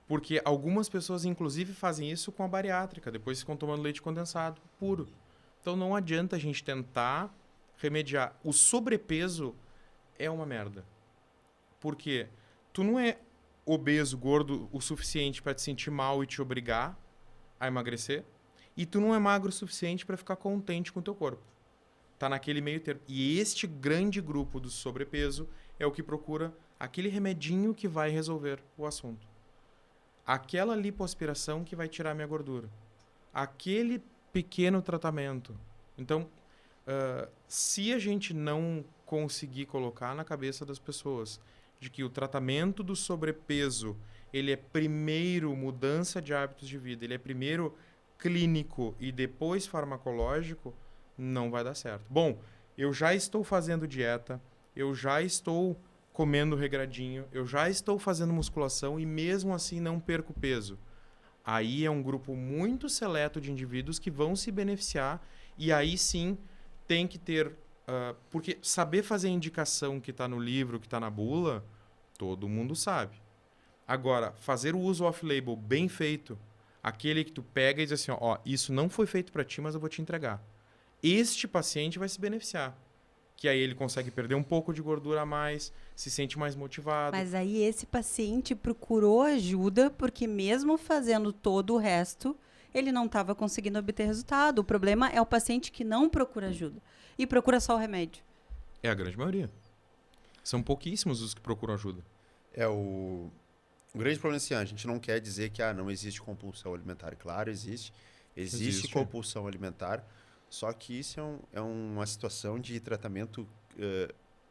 Porque algumas pessoas, inclusive, fazem isso com a bariátrica. Depois ficam tomando leite condensado puro. Então não adianta a gente tentar remediar. O sobrepeso é uma merda. Porque tu não é obeso, gordo o suficiente para te sentir mal e te obrigar a emagrecer. E tu não é magro o suficiente para ficar contente com o teu corpo. Tá naquele meio termo. E este grande grupo do sobrepeso é o que procura aquele remedinho que vai resolver o assunto. Aquela lipoaspiração que vai tirar minha gordura. Aquele pequeno tratamento. Então, se a gente não conseguir colocar na cabeça das pessoas de que o tratamento do sobrepeso ele é primeiro mudança de hábitos de vida, ele é primeiro clínico e depois farmacológico, não vai dar certo. Bom, eu já estou fazendo dieta, eu já estou comendo regradinho, eu já estou fazendo musculação e mesmo assim não perco peso. Aí é um grupo muito seleto de indivíduos que vão se beneficiar e aí sim tem que ter... porque saber fazer a indicação que está no livro, que está na bula, todo mundo sabe. Agora, fazer o uso off-label bem feito, aquele que tu pega e diz assim, ó, isso não foi feito para ti, mas eu vou te entregar. Este paciente vai se beneficiar. Que aí ele consegue perder um pouco de gordura a mais, se sente mais motivado. Mas aí esse paciente procurou ajuda porque mesmo fazendo todo o resto, ele não estava conseguindo obter resultado. O problema é o paciente que não procura ajuda e procura só o remédio. É a grande maioria. São pouquíssimos os que procuram ajuda. O grande problema é assim, a gente não quer dizer que não existe compulsão alimentar. Claro, existe. Existe compulsão alimentar. Só que isso é uma situação de tratamento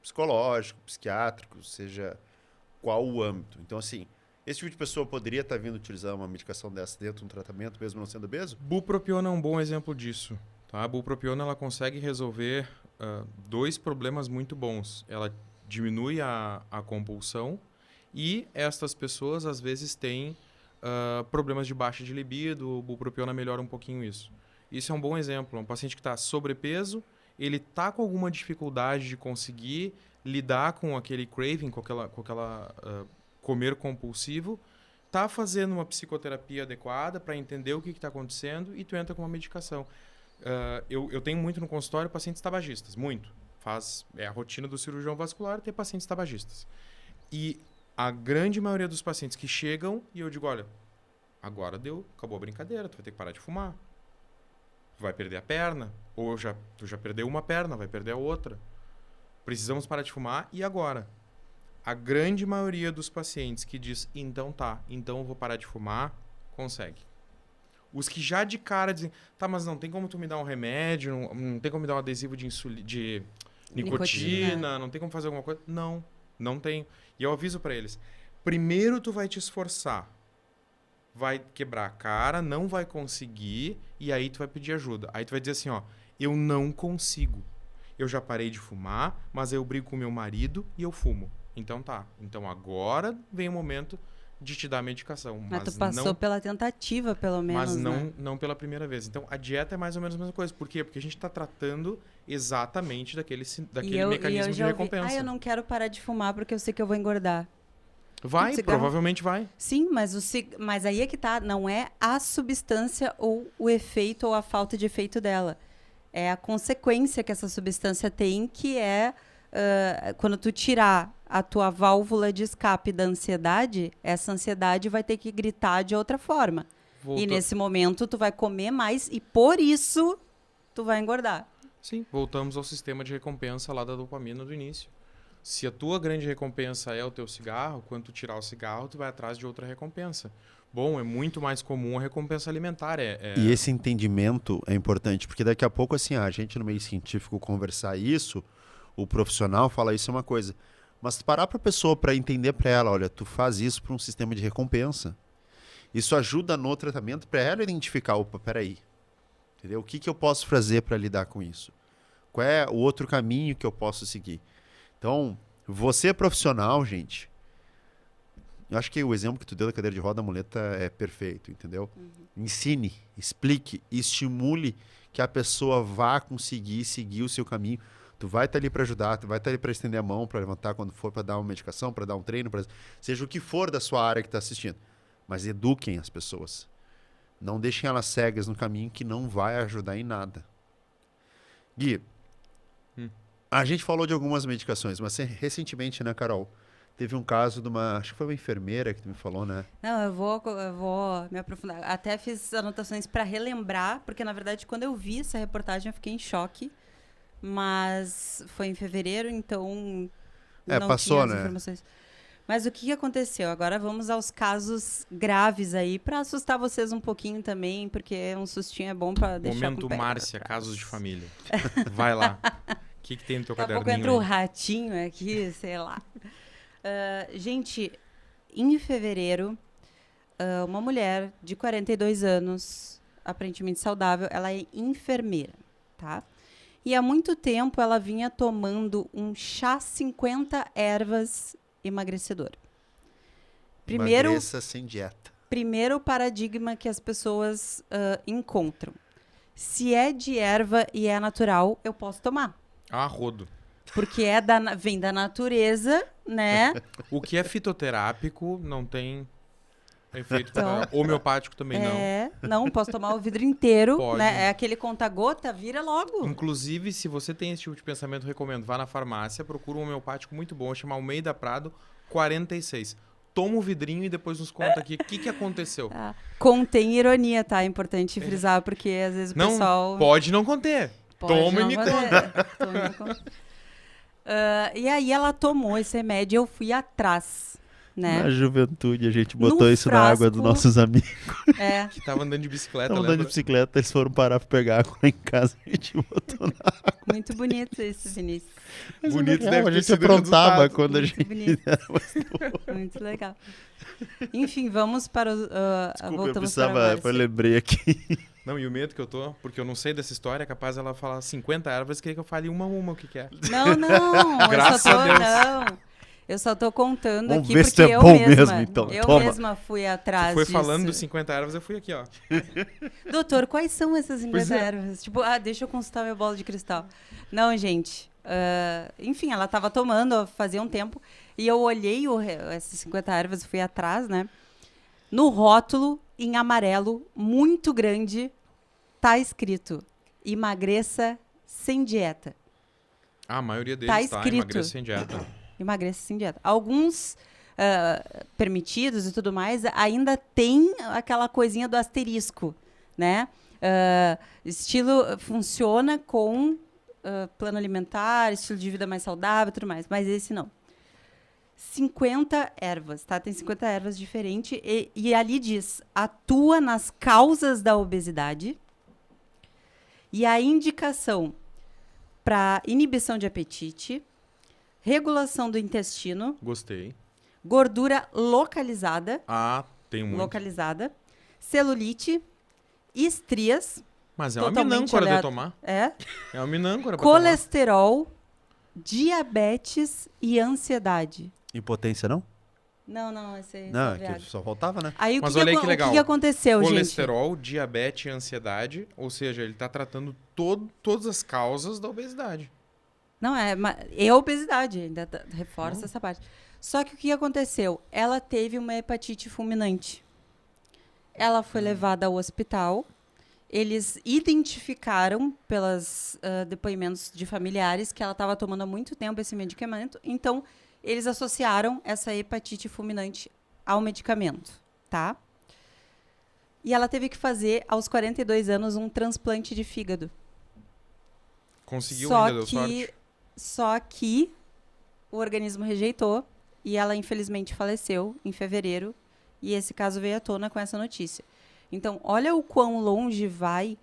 psicológico, psiquiátrico, seja qual o âmbito. Então, assim, esse tipo de pessoa poderia estar vindo utilizar uma medicação dessa dentro de um tratamento, mesmo não sendo obeso? Bupropiona é um bom exemplo disso. Tá? A bupropiona ela consegue resolver 2 problemas muito bons. Ela diminui a compulsão e estas pessoas, às vezes, têm problemas de baixa de libido. O bupropiona melhora um pouquinho isso. Isso é um bom exemplo. Um paciente que está sobrepeso, ele está com alguma dificuldade de conseguir lidar com aquele craving, com aquela comer compulsivo, está fazendo uma psicoterapia adequada para entender o que está acontecendo e tu entra com uma medicação. Eu tenho muito no consultório pacientes tabagistas, muito. É a rotina do cirurgião vascular ter pacientes tabagistas. E a grande maioria dos pacientes que chegam e eu digo, olha, agora acabou a brincadeira, tu vai ter que parar de fumar. Vai perder a perna, ou tu já perdeu uma perna, vai perder a outra. Precisamos parar de fumar e agora? A grande maioria dos pacientes que diz, então eu vou parar de fumar, consegue. Os que já de cara dizem, tá, mas não tem como tu me dar um remédio, não tem como me dar um adesivo de nicotina, não tem como fazer alguma coisa? Não tem. E eu aviso para eles, primeiro tu vai te esforçar, vai quebrar a cara, não vai conseguir, e aí tu vai pedir ajuda. Aí tu vai dizer assim, ó, eu não consigo. Eu já parei de fumar, mas eu brigo com meu marido e eu fumo. Então tá. Então agora vem o momento de te dar a medicação. Mas tu passou pela tentativa, pelo menos, mas não pela primeira vez. Então a dieta é mais ou menos a mesma coisa. Por quê? Porque a gente está tratando exatamente daquele mecanismo de recompensa. Eu não quero parar de fumar porque eu sei que eu vou engordar. Provavelmente vai. Sim, mas aí é que tá. Não é a substância ou o efeito ou a falta de efeito dela. É a consequência que essa substância tem, que é quando tu tirar a tua válvula de escape da ansiedade, essa ansiedade vai ter que gritar de outra forma. E nesse momento tu vai comer mais e por isso tu vai engordar. Sim, voltamos ao sistema de recompensa lá da dopamina do início. Se a tua grande recompensa é o teu cigarro, quando tu tirar o cigarro, tu vai atrás de outra recompensa. Bom, é muito mais comum a recompensa alimentar. E esse entendimento é importante, porque daqui a pouco, assim, a gente no meio científico conversar isso, o profissional fala isso é uma coisa. Mas tu parar pra pessoa para entender para ela, olha, tu faz isso para um sistema de recompensa. Isso ajuda no tratamento para ela identificar, opa, peraí, entendeu? O que eu posso fazer para lidar com isso? Qual é o outro caminho que eu posso seguir? Então, você profissional, gente, eu acho que o exemplo que tu deu da cadeira de roda, da muleta, é perfeito, entendeu? Ensine, explique, estimule que a pessoa vá conseguir seguir o seu caminho. Tu vai estar ali para ajudar, tu vai estar ali para estender a mão, para levantar quando for, para dar uma medicação, para dar um treino, seja o que for da sua área que está assistindo. Mas eduquem as pessoas. Não deixem elas cegas no caminho que não vai ajudar em nada. Gui, a gente falou de algumas medicações, mas recentemente, né, Carol? Teve um caso de uma... Acho que foi uma enfermeira que tu me falou, né? Não, eu vou me aprofundar. Até fiz anotações para relembrar, porque, na verdade, quando eu vi essa reportagem, eu fiquei em choque. Mas foi em fevereiro, então não passou, tinha as né? informações. Mas o que aconteceu? Agora vamos aos casos graves aí, para assustar vocês um pouquinho também, porque um sustinho é bom para deixar com Momento o pé Márcia, pra trás. casos de família. Vai lá. O que tem no teu Daqui a pouco caderninho entra o aí? ratinho aqui, sei lá. Gente, em fevereiro, uma mulher de 42 anos, aparentemente saudável, ela é enfermeira, tá? E há muito tempo ela vinha tomando um chá 50 ervas emagrecedor. Emagreça sem dieta. Primeiro paradigma que as pessoas encontram. Se é de erva e é natural, eu posso tomar. Ah, rodo. Porque vem da natureza, né? O que é fitoterápico não tem efeito Então, homeopático também não, posso tomar o vidro inteiro, Pode. né? É aquele conta-gota, vira logo. Inclusive, se você tem esse tipo de pensamento, recomendo, vá na farmácia, procura um homeopático muito bom, chama Almeida Prado 46. Toma o vidrinho e depois nos conta aqui o que aconteceu. Contém ironia, tá? É importante frisar, porque às vezes o Não, pessoal... pode não conter. Toma e não me fazer. conta. Toma e me conta. E aí ela tomou esse remédio e eu fui atrás, né? Na juventude, a gente botou Num isso na água dos frasco. nossos amigos. É. Que tava andando de bicicleta, Estavam andando de lembra? bicicleta, eles foram parar pra pegar água lá em casa e a gente botou na água. Muito bonito isso, Vinícius. Bonito Legal, deve a ter gente sido o aprontava resultado. quando a Muito gente... bonito. Muito legal. Enfim, vamos para o... Desculpa, eu voltamos precisava... para a Márcia. Eu lembrei aqui. Não, e o medo que eu tô, porque eu não sei dessa história, é capaz ela falar 50 ervas, queria que eu fale uma a uma o que é. Não. Graças a Deus. Eu só tô contando Vamos aqui ver porque se tu é eu bom mesma, mesmo, então. eu Toma. mesma fui atrás Foi disso. falando dos 50 ervas, eu fui aqui, ó. Doutor, quais são essas Pois 50 é. ervas? Tipo, deixa eu consultar minha bola de cristal. Não, gente. Enfim, ela tava tomando fazia um tempo e eu olhei essas 50 ervas e fui atrás, né? No rótulo, em amarelo, muito grande, tá escrito: emagreça sem dieta. Ah, a maioria deles Tá tá, escrito. emagreça sem dieta. Emagreça sem dieta. Alguns permitidos e tudo mais ainda tem aquela coisinha do asterisco, né? Estilo funciona com plano alimentar, estilo de vida mais saudável e tudo mais, mas esse não. 50 ervas, tá? Tem 50 ervas diferentes e ali diz, atua nas causas da obesidade e a indicação para inibição de apetite, regulação do intestino, Gostei. gordura localizada, Ah, tem muito. celulite, estrias, Mas é uma totalmente minâncora de aleato- tomar. é, É uma minâncora pra tomar. colesterol, diabetes e ansiedade. Impotência, não? Não, esse aí é Não, só é Viagra. que só faltava, né? Aí Mas olha aí que legal. o que aconteceu, gente? Colesterol, diabetes e ansiedade. Ou seja, ele tá tratando todas as causas da obesidade. Não, é obesidade, ainda reforça essa parte. Só que o que aconteceu? Ela teve uma hepatite fulminante. Ela foi levada ao hospital. Eles identificaram, pelos depoimentos de familiares, que ela estava tomando há muito tempo esse medicamento. Então, eles associaram essa hepatite fulminante ao medicamento, tá? E ela teve que fazer, aos 42 anos, um transplante de fígado. Conseguiu ainda, deu Só que o organismo rejeitou e ela infelizmente faleceu em fevereiro. E esse caso veio à tona com essa notícia. Então, olha o quão longe vai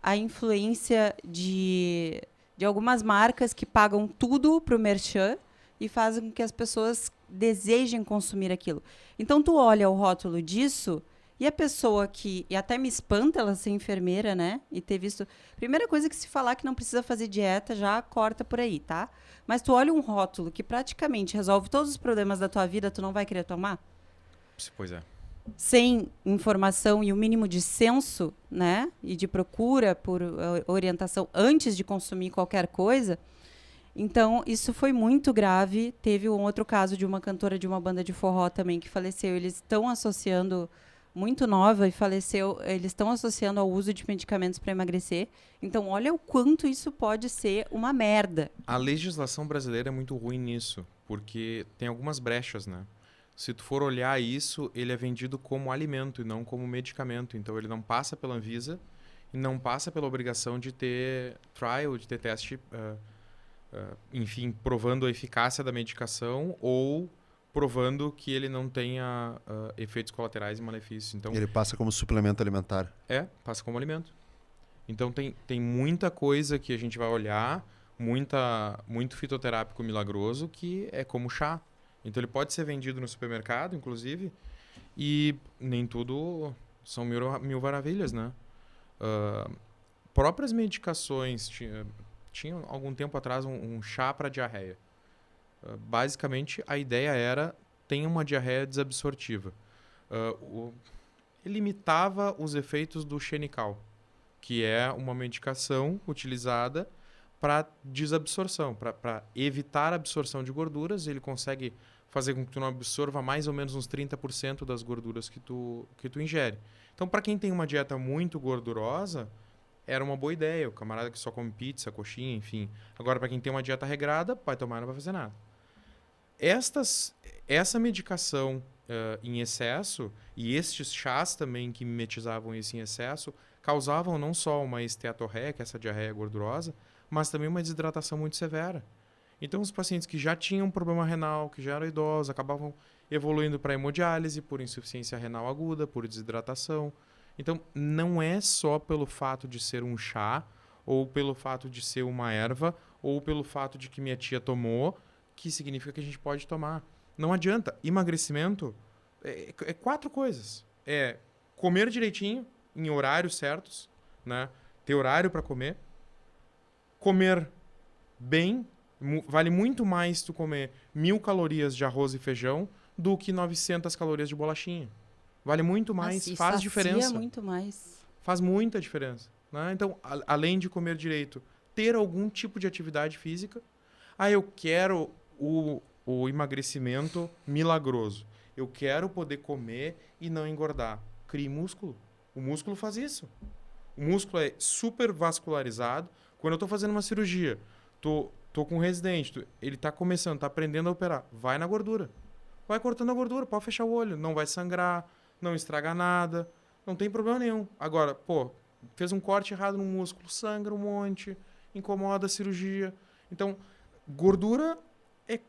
a influência de algumas marcas que pagam tudo para o merchan e fazem com que as pessoas desejem consumir aquilo. Então, tu olha o rótulo disso e a pessoa que... E até me espanta ela ser enfermeira, né? E ter visto... Primeira coisa que se falar que não precisa fazer dieta, já corta por aí, tá? Mas tu olha um rótulo que praticamente resolve todos os problemas da tua vida, tu não vai querer tomar? Pois é. Sem informação e o mínimo de senso, né, e de procura por orientação antes de consumir qualquer coisa. Então, isso foi muito grave. Teve um outro caso de uma cantora de uma banda de forró também que faleceu. Eles estão associando, muito nova e faleceu, eles estão associando ao uso de medicamentos para emagrecer. Então, olha o quanto isso pode ser uma merda. A legislação brasileira é muito ruim nisso, porque tem algumas brechas, né? Se tu for olhar isso, ele é vendido como alimento e não como medicamento. Então, ele não passa pela Anvisa e não passa pela obrigação de ter trial, de ter teste, enfim, provando a eficácia da medicação ou provando que ele não tenha efeitos colaterais e malefícios. Então, Ele passa como suplemento alimentar. passa como alimento. Então, tem muita coisa que a gente vai olhar, muito fitoterápico milagroso, que é como chá. Então, ele pode ser vendido no supermercado, inclusive, e nem tudo são mil maravilhas, né? Próprias medicações, tinha algum tempo atrás um chá para diarreia. Basicamente, a ideia era, tem uma diarreia desabsortiva. Ele limitava os efeitos do xenical, que é uma medicação utilizada para desabsorção, para evitar a absorção de gorduras. Ele consegue fazer com que tu não absorva mais ou menos uns 30% das gorduras que tu ingere. Então, para quem tem uma dieta muito gordurosa, era uma boa ideia. O camarada que só come pizza, coxinha, enfim. Agora, para quem tem uma dieta regrada, vai tomar e não vai fazer nada. Essa medicação em excesso, e estes chás também que mimetizavam isso em excesso, causavam não só uma esteatorreia, que é essa diarreia gordurosa, mas também uma desidratação muito severa. Então, os pacientes que já tinham problema renal, que já eram idosos, acabavam evoluindo para hemodiálise por insuficiência renal aguda, por desidratação. Então, não é só pelo fato de ser um chá, ou pelo fato de ser uma erva, ou pelo fato de que minha tia tomou, que significa que a gente pode tomar. Não adianta. Emagrecimento é 4 coisas. É comer direitinho, em horários certos, né? Ter horário para comer. Comer bem. Vale muito mais tu comer 1000 calorias de arroz e feijão do que 900 calorias de bolachinha. Vale muito mais, Nossa, faz diferença. muito mais. Faz muita diferença. Né? Então, além de comer direito, ter algum tipo de atividade física. Eu quero o emagrecimento milagroso. Eu quero poder comer e não engordar. Crie músculo. O músculo faz isso. O músculo é super vascularizado. Quando eu estou fazendo uma cirurgia, tô com um residente, ele está começando, está aprendendo a operar. Vai na gordura. Vai cortando a gordura, pode fechar o olho. Não vai sangrar, não estraga nada. Não tem problema nenhum. Agora, fez um corte errado no músculo, sangra um monte, incomoda a cirurgia. Então, gordura é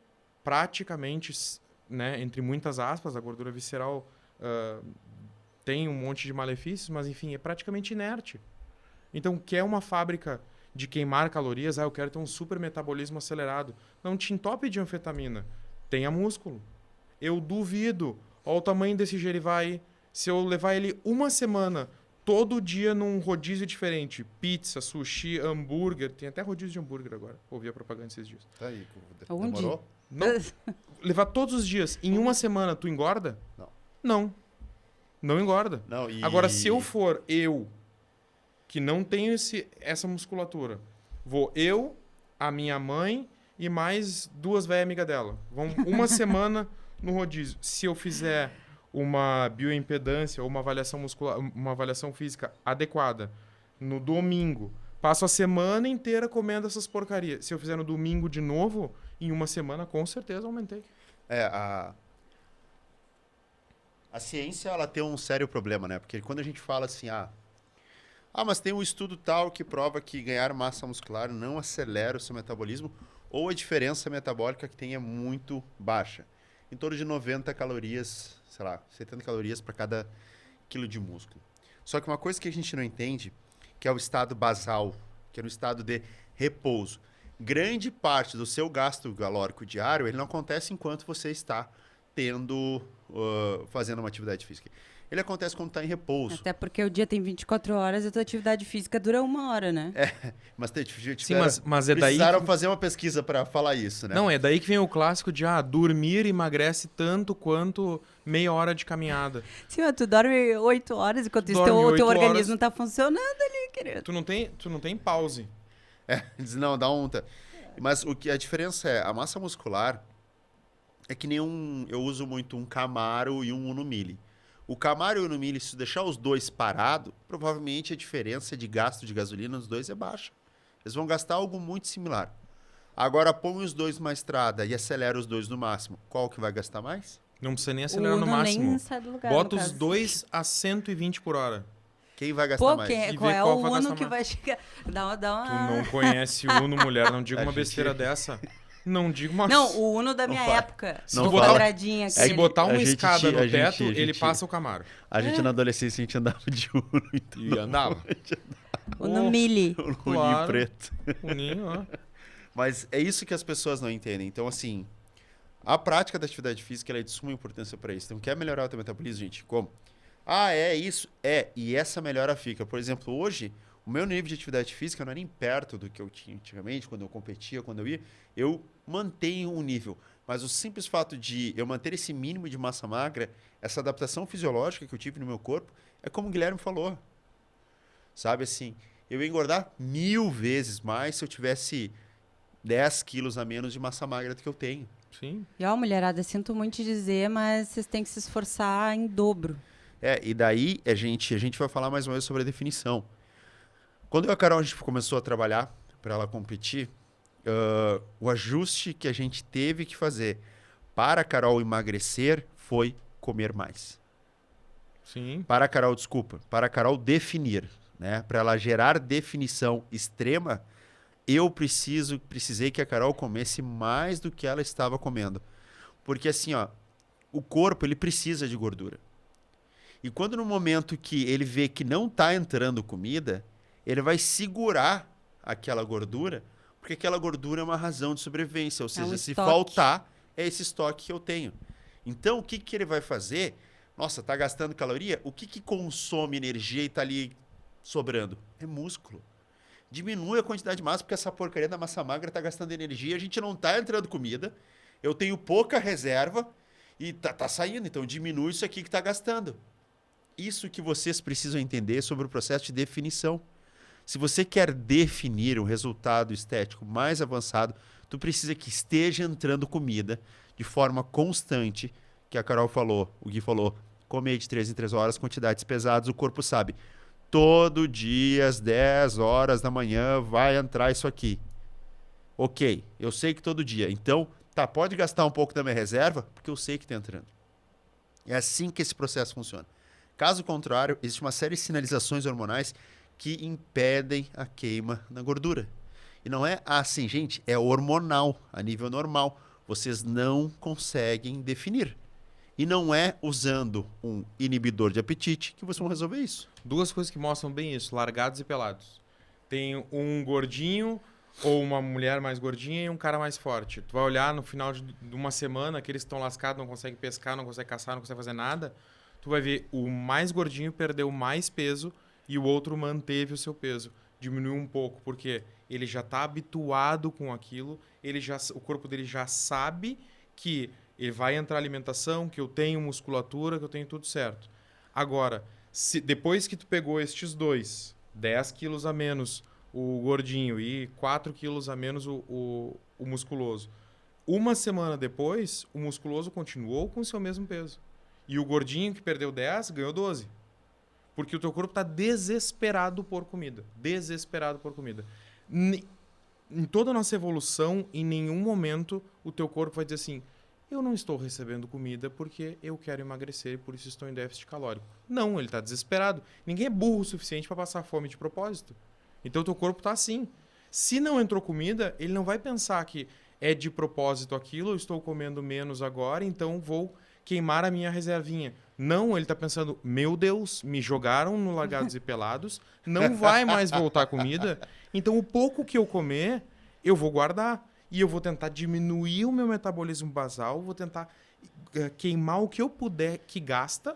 praticamente, né, entre muitas aspas, a gordura visceral tem um monte de malefícios, mas, enfim, é praticamente inerte. Então, quer uma fábrica de queimar calorias? Eu quero ter um super metabolismo acelerado. Não te entope de anfetamina. Tenha músculo. Eu duvido. Olha o tamanho desse gerivá aí. Se eu levar ele uma semana, todo dia num rodízio diferente, pizza, sushi, hambúrguer, tem até rodízio de hambúrguer agora. Ouvi a propaganda esses dias. Tá aí. Onde? Demorou? Não. Levar todos os dias, em uma semana, tu engorda? Não. Não engorda. Não, e... Agora, se eu for que não tenho essa musculatura, vou eu, a minha mãe e mais 2 velhas amigas dela. Vão uma semana no rodízio. Se eu fizer uma bioimpedância ou uma avaliação muscular, uma avaliação física adequada no domingo, passo a semana inteira comendo essas porcarias. Se eu fizer no domingo de novo, em uma semana, com certeza aumentei. A ciência, ela tem um sério problema, né? Porque quando a gente fala assim, mas tem um estudo tal que prova que ganhar massa muscular não acelera o seu metabolismo, ou a diferença metabólica que tem é muito baixa. Em torno de 90 calorias, sei lá, 70 calorias para cada quilo de músculo. Só que uma coisa que a gente não entende, que é o estado basal, que é no estado de repouso. Grande parte do seu gasto calórico diário, ele não acontece enquanto você está fazendo uma atividade física. Ele acontece quando está em repouso. Até porque o dia tem 24 horas e a tua atividade física dura 1 hora, né? Mas Sim, mas é daí precisaram que... fazer uma pesquisa para falar isso, né? Não, é daí que vem o clássico de dormir emagrece tanto quanto meia hora de caminhada. Sim, mas tu dorme 8 horas, enquanto isso Dorme teu 8 organismo tá funcionando ali, querido. Tu não tem pause. Diz, não, dá um... Mas a diferença é, a massa muscular é que nem eu uso muito um Camaro e um Uno Mille. O Camaro e o Uno Mille, se tu deixar os dois parados, provavelmente a diferença de gasto de gasolina nos dois é baixa. Eles vão gastar algo muito similar. Agora põe os dois numa estrada e acelera os dois no máximo. Qual que vai gastar mais? Não precisa nem acelerar O no Uno máximo. nem sai do lugar, Bota no os caso. dois a 120 por hora. Quem vai gastar Pô, mais? E qual ver é qual o vai Uno gastar que mais. vai chegar? Dá Tu uma... não conhece o Uno, mulher. Não diga A uma gente- besteira dessa. Não diga uma... Não, o Uno da minha fala. época. Não Do fala. quadradinho Se aquele. botar A uma gente escada tinha- no a teto, gente- ele passa o Camaro. A gente na adolescência, a gente andava de Uno, então, E andava. Uno Mille. Uninho Claro. preto. O ninho, ó. Mas é isso que as pessoas não entendem. Então, assim, a prática da atividade física ela é de suma importância para isso. Então, quer melhorar o teu metabolismo, gente? Como? É isso? E essa melhora fica. Por exemplo, hoje, o meu nível de atividade física não é nem perto do que eu tinha antigamente, quando eu competia, quando eu ia. Eu mantenho um nível. Mas o simples fato de eu manter esse mínimo de massa magra, essa adaptação fisiológica que eu tive no meu corpo, é como o Guilherme falou. Sabe assim, eu ia engordar 1000 vezes mais se eu tivesse 10 quilos a menos de massa magra do que eu tenho. Sim. E ó, mulherada, sinto muito te dizer, mas vocês têm que se esforçar em dobro. E daí a gente vai falar mais uma vez sobre a definição. Quando eu e a Carol a gente começou a trabalhar para ela competir, o ajuste que a gente teve que fazer para a Carol emagrecer foi comer mais. Sim. Para a Carol definir, né? Para ela gerar definição extrema, eu precisei que a Carol comesse mais do que ela estava comendo. Porque assim, ó, o corpo ele precisa de gordura. E quando no momento que ele vê que não está entrando comida, ele vai segurar aquela gordura, porque aquela gordura é uma razão de sobrevivência. Ou seja, se estoque. faltar, é esse estoque que eu tenho. Então, o que ele vai fazer? Nossa, tá gastando caloria? O que consome energia e tá ali sobrando? É músculo. Diminui a quantidade de massa, porque essa porcaria da massa magra tá gastando energia, a gente não tá entrando comida, eu tenho pouca reserva e tá saindo, então diminui isso aqui que tá gastando. Isso que vocês precisam entender sobre o processo de definição. Se você quer definir um resultado estético mais avançado, tu precisa que esteja entrando comida de forma constante, que a Carol falou, o Gui falou, comer de 3 em 3 horas, quantidades pesadas, o corpo sabe. Todo dia, às 10 horas da manhã, vai entrar isso aqui. Ok, eu sei que todo dia. Então, pode gastar um pouco da minha reserva, porque eu sei que está entrando. É assim que esse processo funciona. Caso contrário, existe uma série de sinalizações hormonais que impedem a queima na gordura. E não é assim, gente, é hormonal, a nível normal. Vocês não conseguem definir. E não é usando um inibidor de apetite que vocês vão resolver isso. Duas coisas que mostram bem isso, largados e pelados. Tem um gordinho ou uma mulher mais gordinha e um cara mais forte. Tu vai olhar no final de uma semana, aqueles que estão lascados, não conseguem pescar, não conseguem caçar, não conseguem fazer nada. Tu vai ver o mais gordinho perdeu mais peso e o outro manteve o seu peso. Diminuiu um pouco, porque ele já está habituado com aquilo, o corpo dele já sabe que ele vai entrar alimentação, que eu tenho musculatura, que eu tenho tudo certo. Agora, depois que tu pegou estes dois, 10 quilos a menos o gordinho e 4 quilos a menos o musculoso, uma semana depois, o musculoso continuou com o seu mesmo peso. E o gordinho que perdeu 10 ganhou 12. Porque o teu corpo está desesperado por comida. Desesperado por comida. Em toda a nossa evolução, em nenhum momento o teu corpo vai dizer assim: eu não estou recebendo comida porque eu quero emagrecer e por isso estou em déficit calórico. Não, ele está desesperado. Ninguém é burro o suficiente para passar fome de propósito. Então o teu corpo está assim. Se não entrou comida, ele não vai pensar que é de propósito aquilo, eu estou comendo menos agora, então vou queimar a minha reservinha. Não, ele tá pensando, meu Deus, me jogaram no Largados e Pelados, não vai mais voltar comida, então o pouco que eu comer, eu vou guardar. E eu vou tentar diminuir o meu metabolismo basal, vou tentar queimar o que eu puder que gasta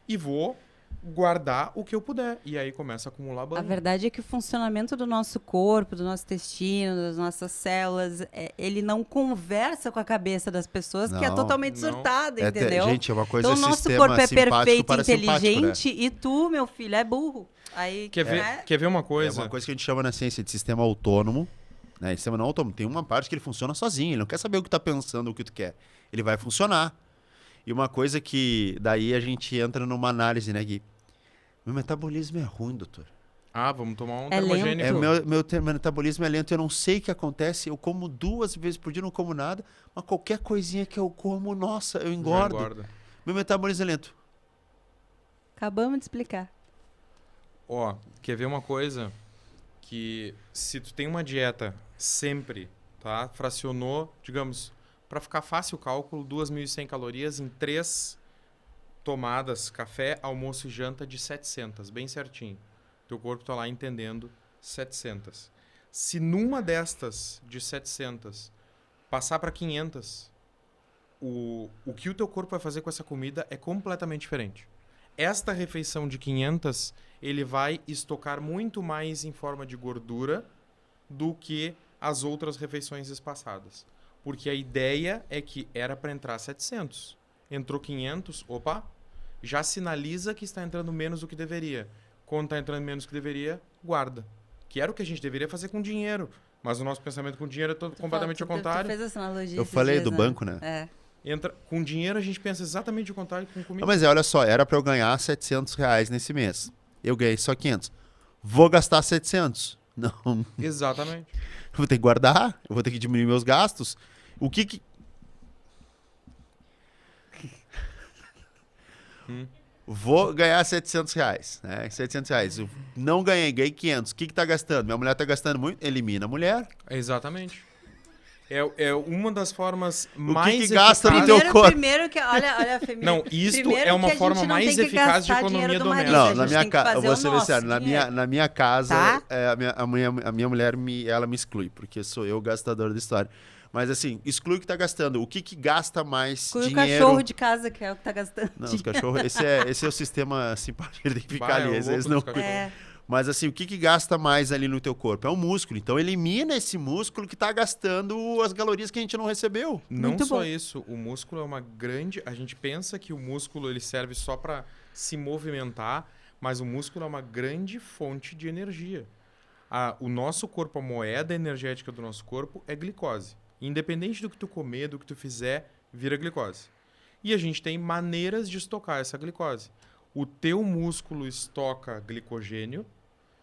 e vou guardar o que eu puder. E aí começa a acumular A banho. verdade é que o funcionamento do nosso corpo, do nosso intestino, das nossas células, ele não conversa com a cabeça das pessoas, porque é Não, totalmente não. surtada, entendeu? Gente, é uma coisa Então, o nosso sistema corpo é simpático perfeito, para simpático, né? inteligente, e tu, meu filho, é burro. Aí, Quer ver, né? quer ver uma É coisa? uma coisa que a gente chama na ciência de sistema autônomo. Né? Sistema não autônomo. Tem uma parte que ele funciona sozinho. Ele não quer saber o que tá pensando, o que tu quer. Ele vai funcionar. E uma coisa que daí a gente entra numa análise, né, Gui? Meu metabolismo é ruim, doutor. Ah, vamos tomar um É lento. termogênico. Meu metabolismo é lento. Eu não sei o que acontece. Eu como 2 vezes por dia, não como nada. Mas qualquer coisinha que eu como, nossa, eu Já engordo. engorda. Meu metabolismo é lento. Acabamos de explicar. Ó, quer ver uma coisa? Que se tu tem uma dieta sempre, tá? Fracionou, digamos, para ficar fácil o cálculo, 2.100 calorias em 3 tomadas, café, almoço e janta de 700, bem certinho. Teu corpo tá lá entendendo 700. Se numa destas de 700 passar para 500, o que o teu corpo vai fazer com essa comida é completamente diferente. Esta refeição de 500, ele vai estocar muito mais em forma de gordura do que as outras refeições espaçadas. Porque a ideia é que era para entrar 700. Entrou 500, opa, já sinaliza que está entrando menos do que deveria. Quando está entrando menos do que deveria, guarda. Que era o que a gente deveria fazer com dinheiro. Mas o nosso pensamento com dinheiro é todo completamente ao Tu contrário. fez essa analogia Eu esses falei dias, do banco, né? É. Com dinheiro a gente pensa exatamente o contrário com comida. Não, mas olha só, era para eu ganhar R$ 700 nesse mês. Eu ganhei só 500. Vou gastar 700? Não. Exatamente. Eu vou ter que guardar, eu vou ter que diminuir meus gastos. O que Vou ganhar R$ 700, né? R$ 700. Eu não ganhei 500. O que tá gastando? Minha mulher tá gastando muito? Elimina a mulher. Exatamente. É uma das formas mais que gasta no eficazes- teu corpo? Primeiro que, olha, Femina, Não, isto primeiro é uma que a forma gente não mais tem que eficaz de gastar dinheiro economia do marido, doméstica. a Não, na gente minha tem que casa, eu fazer vou o ser bem nosso sincero, dinheiro. na minha casa, Tá? a minha mulher ela me exclui, porque sou eu o gastador da história. Mas assim, exclui o que tá gastando. O que gasta mais Exclui o dinheiro? cachorro de casa, que é o que tá gastando. Não, os cachorros, esse é o sistema simpático, ele tem que ficar Bah, ali. é o Às louco vezes dos não. cachorros. É. Mas assim, o que gasta mais ali no teu corpo? É o músculo. Então elimina esse músculo que tá gastando as calorias que a gente não recebeu. Não Muito só bom. isso, o músculo é uma grande... A gente pensa que o músculo ele serve só para se movimentar, mas o músculo é uma grande fonte de energia. O nosso corpo, a moeda energética do nosso corpo é glicose. Independente do que tu comer, do que tu fizer, vira glicose. E a gente tem maneiras de estocar essa glicose. O teu músculo estoca glicogênio,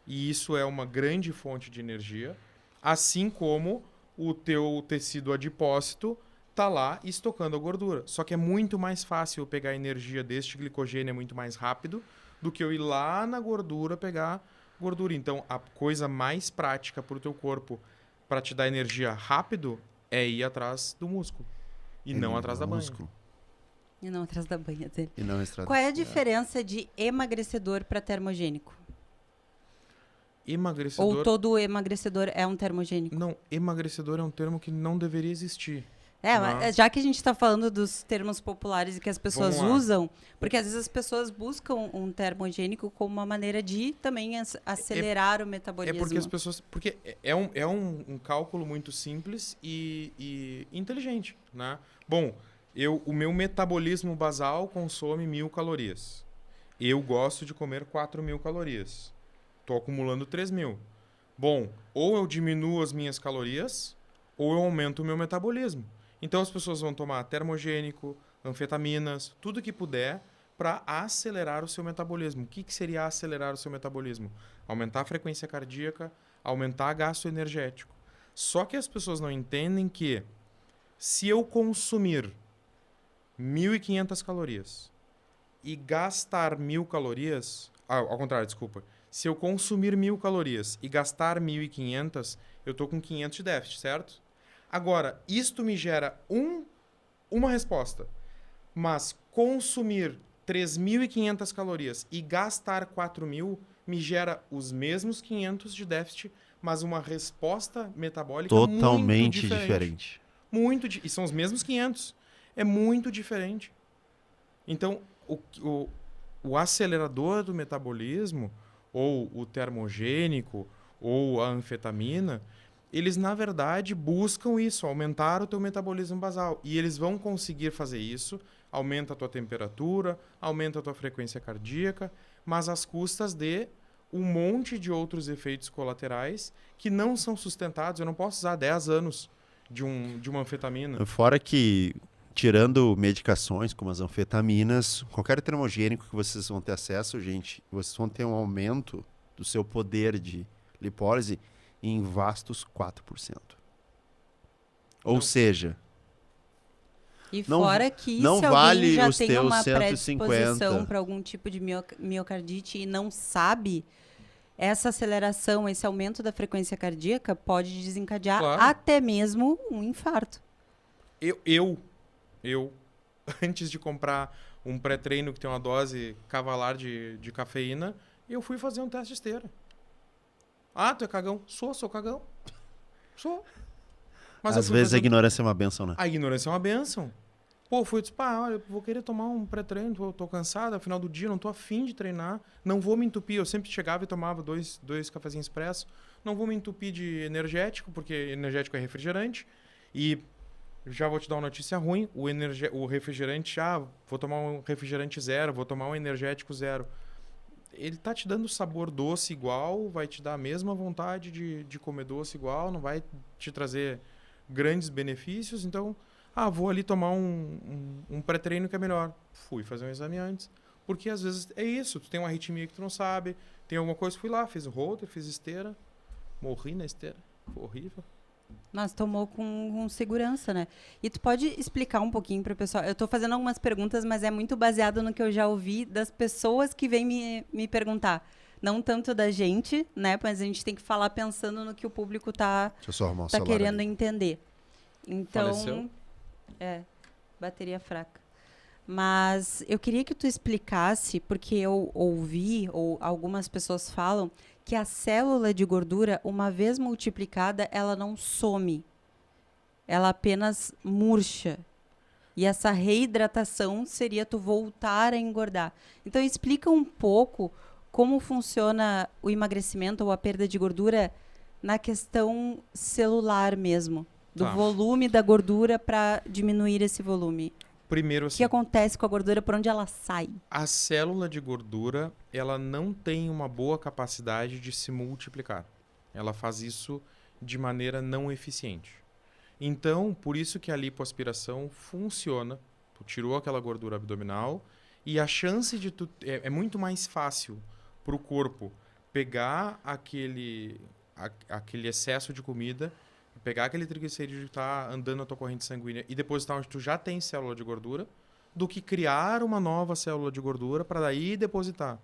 e isso é uma grande fonte de energia, assim como o teu tecido adipócito tá lá estocando a gordura. Só que é muito mais fácil eu pegar a energia deste glicogênio, é muito mais rápido do que eu ir lá na gordura pegar gordura. Então, a coisa mais prática para o teu corpo para te dar energia rápido é ir atrás do músculo e não atrás da banha. músculo E não atrás da banha dele. e não estrada. Qual é a diferença de emagrecedor para termogênico? Emagrecedor... Ou todo emagrecedor é um termogênico? Não, emagrecedor é um termo que não deveria existir. É, Não. mas já que a gente está falando dos termos populares e que as pessoas Vamos lá. usam, porque às vezes as pessoas buscam um termogênico como uma maneira de também acelerar o É metabolismo. porque as pessoas... Porque é um cálculo muito simples e inteligente, né? Bom, o meu metabolismo basal consome 1.000 calorias. Eu gosto de comer 4.000 calorias. Estou acumulando 3.000. Bom, ou eu diminuo as minhas calorias, ou eu aumento o meu metabolismo. Então as pessoas vão tomar termogênico, anfetaminas, tudo que puder para acelerar o seu metabolismo. O que seria acelerar o seu metabolismo? Aumentar a frequência cardíaca, aumentar gasto energético. Só que as pessoas não entendem que se eu consumir 1.500 calorias e gastar 1.000 calorias... ao contrário, desculpa. Se eu consumir 1.000 calorias e gastar 1.500, eu estou com 500 de déficit, certo? Agora, isto me gera uma resposta. Mas consumir 3.500 calorias e gastar 4.000 me gera os mesmos 500 de déficit, mas uma resposta metabólica Totalmente muito diferente. E são os mesmos 500. É muito diferente. Então, o acelerador do metabolismo, ou o termogênico, ou a anfetamina, eles, na verdade, buscam isso, aumentar o teu metabolismo basal. E eles vão conseguir fazer isso, aumenta a tua temperatura, aumenta a tua frequência cardíaca, mas às custas de um monte de outros efeitos colaterais que não são sustentados. Eu não posso usar 10 anos de uma anfetamina. Fora que, tirando medicações como as anfetaminas, qualquer termogênico que vocês vão ter acesso, gente, vocês vão ter um aumento do seu poder de lipólise em vastos 4%. Ou seja, E não- fora que não se vale alguém já os tem teus uma 150. predisposição para algum tipo de miocardite e não sabe, essa aceleração, esse aumento da frequência cardíaca pode desencadear Claro. até mesmo um infarto. Eu, antes de comprar um pré-treino que tem uma dose cavalar de cafeína, eu fui fazer um teste de esteira. Ah, tu é cagão? Sou cagão. Sou. Mas eu às fui vezes a fazer ignorância é uma benção, né? A ignorância é uma benção. Pô, fui disse, olha, vou querer tomar um pré-treino, tô cansado, final do dia, não tô afim de treinar, não vou me entupir. Eu sempre chegava e tomava dois cafezinhos expresso, não vou me entupir de energético, porque energético é refrigerante. E já vou te dar uma notícia ruim, o refrigerante, vou tomar um refrigerante zero, vou tomar um energético zero. Ele tá te dando sabor doce igual, vai te dar a mesma vontade de comer doce igual, não vai te trazer grandes benefícios, então, vou ali tomar um pré-treino que é melhor. Fui fazer um exame antes. Porque às vezes é isso, tu tem uma arritmia que tu não sabe, tem alguma coisa, fui lá, fiz holter, fiz esteira, morri na esteira, foi horrível. Mas tomou com segurança, né? E tu pode explicar um pouquinho para o pessoal? Eu estou fazendo algumas perguntas, mas é muito baseado no que eu já ouvi das pessoas que vêm me perguntar. Não tanto da gente, né? Mas a gente tem que falar pensando no que o público tá Deixa eu só arrumar o tá celular querendo ali. entender. Então, Faleceu? bateria fraca. Mas eu queria que tu explicasse, porque eu ouvi, ou algumas pessoas falam, que a célula de gordura, uma vez multiplicada, ela não some. Ela apenas murcha. E essa reidratação seria tu voltar a engordar. Então, explica um pouco como funciona o emagrecimento ou a perda de gordura na questão celular mesmo. Do Tá. volume da gordura para diminuir esse volume. Primeiro, O que assim, acontece com a gordura, por onde ela sai? a célula de gordura, ela não tem uma boa capacidade de se multiplicar. Ela faz isso de maneira não eficiente. Então, por isso que a lipoaspiração funciona. Tu tirou aquela gordura abdominal e a chance de tu... É muito mais fácil para o corpo pegar aquele excesso de comida, pegar aquele triglicerídeo que está andando na tua corrente sanguínea e depositar onde tu já tem célula de gordura, do que criar uma nova célula de gordura para daí depositar.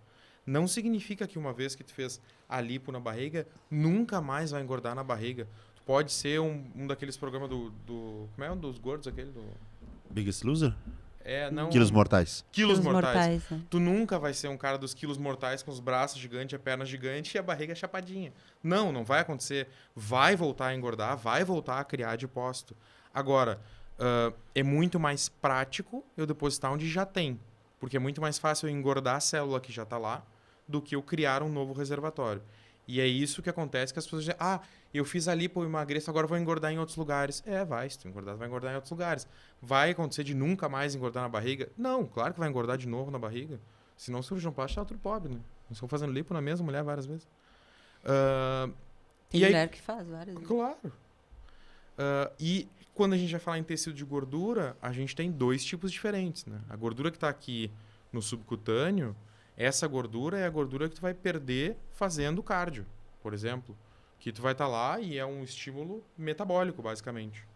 Não significa que uma vez que tu fez a lipo na barriga, nunca mais vai engordar na barriga. Tu pode ser um daqueles programas como é um dos gordos aquele? Biggest Loser? Não... Quilos mortais. Quilos mortais. Né? Tu nunca vai ser um cara dos quilos mortais com os braços gigantes, a perna gigante e a barriga chapadinha. Não vai acontecer. Vai voltar a engordar, vai voltar a criar adipócito. Agora, é muito mais prático eu depositar onde já tem. Porque é muito mais fácil eu engordar a célula que já está lá do que eu criar um novo reservatório. E é isso que acontece, que as pessoas dizem, eu fiz a lipo, eu emagreço, agora vou engordar em outros lugares. Vai, se tu engordar, vai engordar em outros lugares. Vai acontecer de nunca mais engordar na barriga? Não, claro que vai engordar de novo na barriga. Senão o cirurgião plástico é outro pobre, né? Nós estamos fazendo lipo na mesma mulher várias vezes. Tem e aí, mulher que faz várias vezes. claro. E quando a gente vai falar em tecido de gordura, a gente tem dois tipos diferentes, né? A gordura que está aqui no subcutâneo, essa gordura é a gordura que tu vai perder fazendo cardio, por exemplo. Que tu vai estar lá e é um estímulo metabólico, basicamente.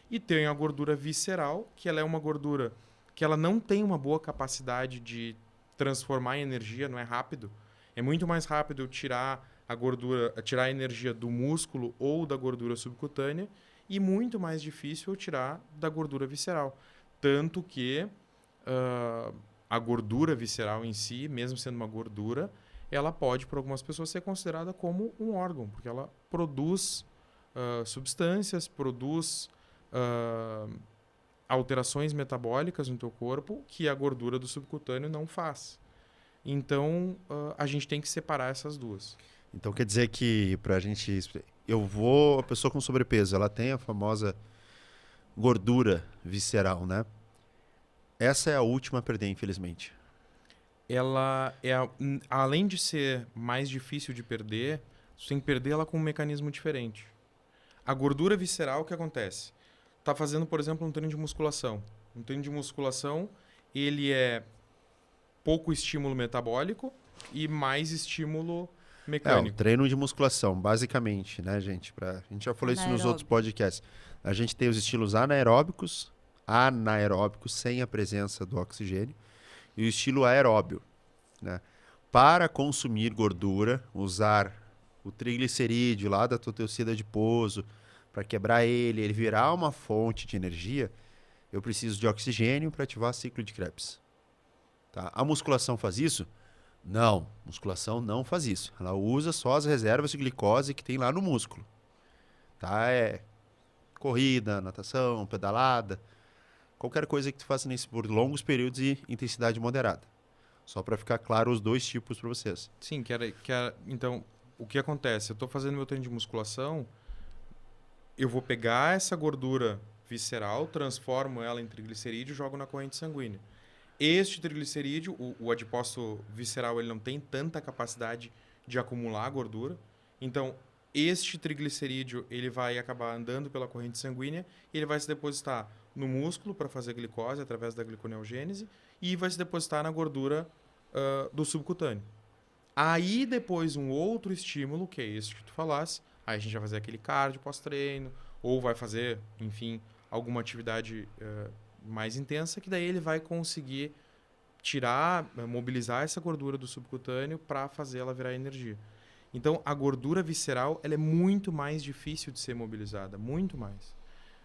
E tem a gordura visceral, que ela é uma gordura que ela não tem uma boa capacidade de transformar em energia, não é rápido. É muito mais rápido eu tirar a gordura, tirar a energia do músculo ou da gordura subcutânea e muito mais difícil eu tirar da gordura visceral. Tanto que a gordura visceral em si, mesmo sendo uma gordura, ela pode, por algumas pessoas, ser considerada como um órgão, porque ela produz substâncias, produz alterações metabólicas no teu corpo que a gordura do subcutâneo não faz. Então, a gente tem que separar essas duas. Então quer dizer que pra gente... A pessoa com sobrepeso, ela tem a famosa gordura visceral, né? Essa é a última a perder, infelizmente. Ela além de ser mais difícil de perder, você tem que perder ela com um mecanismo diferente. A gordura visceral, o que acontece? Tá fazendo, por exemplo, um treino de musculação. Um treino de musculação, ele é pouco estímulo metabólico e mais estímulo O mecânico. treino de musculação, basicamente, né, gente? A gente já falou isso nos outros podcasts. A gente tem os estilos anaeróbicos sem a presença do oxigênio, e o estilo aeróbio, né? Para consumir gordura, usar o triglicerídeo lá da tua tecido adiposo, para quebrar ele virar uma fonte de energia, eu preciso de oxigênio para ativar o ciclo de Krebs. Tá? A musculação faz isso? Não, musculação não faz isso. Ela usa só as reservas de glicose que tem lá no músculo. Tá? É corrida, natação, pedalada, qualquer coisa que tu faça por longos períodos e intensidade moderada. Só para ficar claro os dois tipos para vocês. Sim, então, o que acontece? Eu estou fazendo meu treino de musculação, eu vou pegar essa gordura visceral, transformo ela em triglicerídeo e jogo na corrente sanguínea. Este triglicerídeo, o adipócito visceral, ele não tem tanta capacidade de acumular gordura. Então, este triglicerídeo ele vai acabar andando pela corrente sanguínea e ele vai se depositar no músculo para fazer glicose através da gliconeogênese e vai se depositar na gordura do subcutâneo. Aí, depois, um outro estímulo, que é esse que tu falasse, aí a gente vai fazer aquele cardio pós-treino ou vai fazer, enfim, alguma atividade mais intensa, que daí ele vai conseguir mobilizar essa gordura do subcutâneo para fazer ela virar energia. Então, a gordura visceral ela é muito mais difícil de ser mobilizada, muito mais.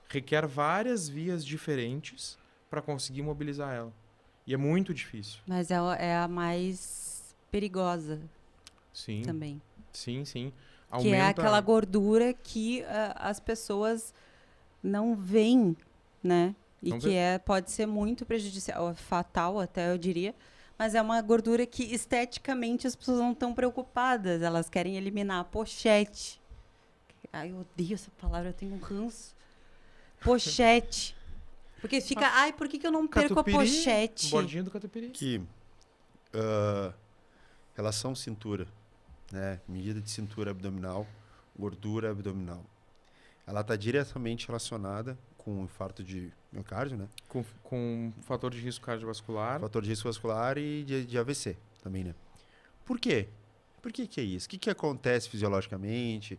Requer várias vias diferentes para conseguir mobilizar ela. E é muito difícil. Mas é a mais perigosa também. Sim. Que é aquela gordura que as pessoas não veem, né? E Não que vê. pode ser muito prejudicial, fatal até, eu diria. Mas é uma gordura que esteticamente as pessoas não estão preocupadas. Elas querem eliminar a pochete. Ai, eu odeio essa palavra, eu tenho um ranço. Pochete. Porque fica, por que eu não perco a pochete? Bordinho do catupiry. Que relação cintura, né? Medida de cintura abdominal, gordura abdominal. Ela está diretamente relacionada com o infarto de miocárdio, né? Com fator de risco cardiovascular. Fator de risco vascular e de AVC também, né? Por quê? Por que é isso? O que acontece fisiologicamente?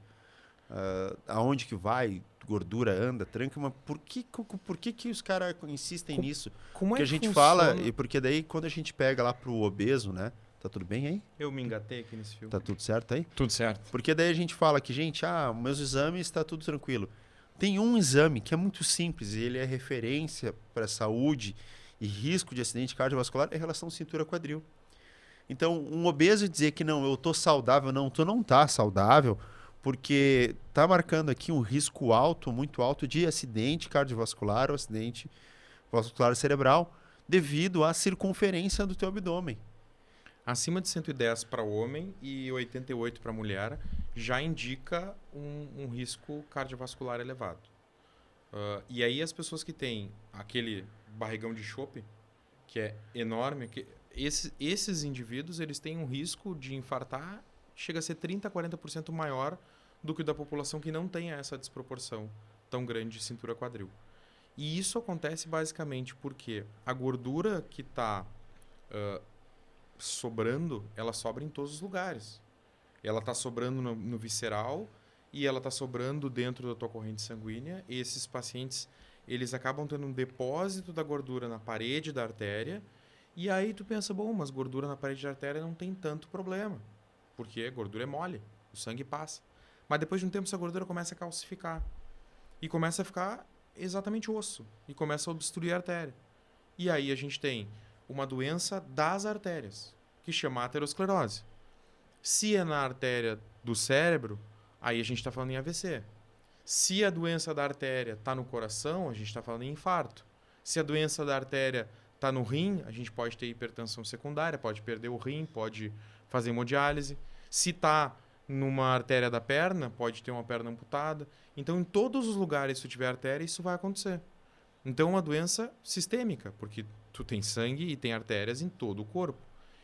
Aonde que vai? Gordura anda, tranca, mas por que os caras insistem nisso? Como Porque é a gente funciona? fala, e porque daí quando a gente pega lá pro obeso, né? Tá tudo bem aí? Eu me engatei aqui nesse filme. Tá tudo certo aí? Tudo certo. Porque daí a gente fala que, gente, meus exames tá tudo tranquilo. Tem um exame que é muito simples e ele é referência para saúde e risco de acidente cardiovascular, é a relação cintura-quadril. Então, um obeso dizer que não, eu tô saudável, não, tu não tá saudável, porque tá marcando aqui um risco alto, muito alto, de acidente cardiovascular ou acidente vascular cerebral, devido à circunferência do teu abdômen. Acima de 110 para homem e 88 para mulher já indica um risco cardiovascular elevado. E aí as pessoas que têm aquele barrigão de chope, que é enorme, esses indivíduos eles têm um risco de infartar, chega a ser 30% a 40% maior do que o da população que não tem essa desproporção tão grande de cintura-quadril. E isso acontece basicamente porque a gordura que está sobrando, ela sobra em todos os lugares. Ela está sobrando no visceral e ela está sobrando dentro da tua corrente sanguínea. E esses pacientes, eles acabam tendo um depósito da gordura na parede da artéria. E aí tu pensa, bom, mas gordura na parede da artéria não tem tanto problema. porque a gordura é mole, o sangue passa. Mas depois de um tempo essa gordura começa a calcificar e começa a ficar exatamente osso e começa a obstruir a artéria. E aí a gente tem uma doença das artérias, que chama aterosclerose. Se é na artéria do cérebro, aí a gente está falando em AVC. Se a doença da artéria está no coração, a gente está falando em infarto. Se a doença da artéria está no rim, a gente pode ter hipertensão secundária, pode perder o rim, pode fazer hemodiálise. Se está numa artéria da perna, pode ter uma perna amputada. Então, em todos os lugares, se tu tiver artéria, isso vai acontecer. Então, é uma doença sistêmica, porque tu tem sangue e tem artérias em todo o corpo.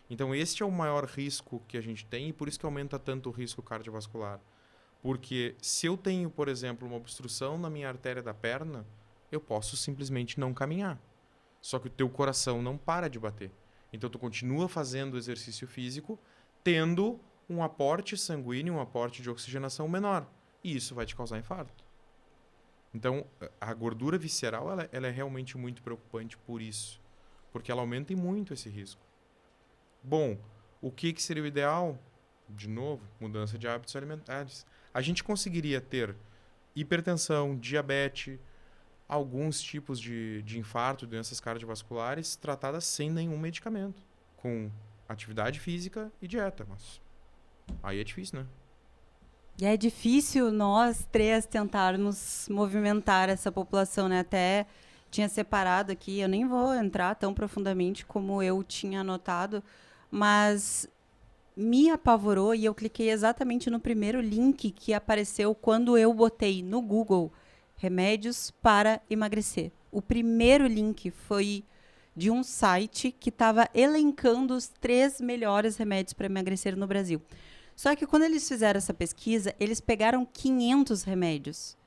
Então, este é o maior risco que a gente tem e por isso que aumenta tanto o risco cardiovascular. Porque se eu tenho, por exemplo, uma obstrução na minha artéria da perna, eu posso simplesmente não caminhar. Só que o teu coração não para de bater. Então, tu continua fazendo exercício físico, tendo um aporte sanguíneo, um aporte de oxigenação menor. E isso vai te causar infarto. Então, a gordura visceral ela é realmente muito preocupante por isso. Porque ela aumenta muito esse risco. Bom, o que seria o ideal? De novo, mudança de hábitos alimentares. A gente conseguiria ter hipertensão, diabetes, alguns tipos de infarto, doenças cardiovasculares, tratadas sem nenhum medicamento. Com atividade física e dieta. Mas aí é difícil, né? E é difícil nós três tentarmos movimentar essa população, né? Até tinha separado aqui, eu nem vou entrar tão profundamente como eu tinha anotado, mas me apavorou e eu cliquei exatamente no primeiro link que apareceu quando eu botei no Google remédios para emagrecer. O primeiro link foi de um site que estava elencando os 3 melhores remédios para emagrecer no Brasil. Só que quando eles fizeram essa pesquisa, eles pegaram 500 remédios.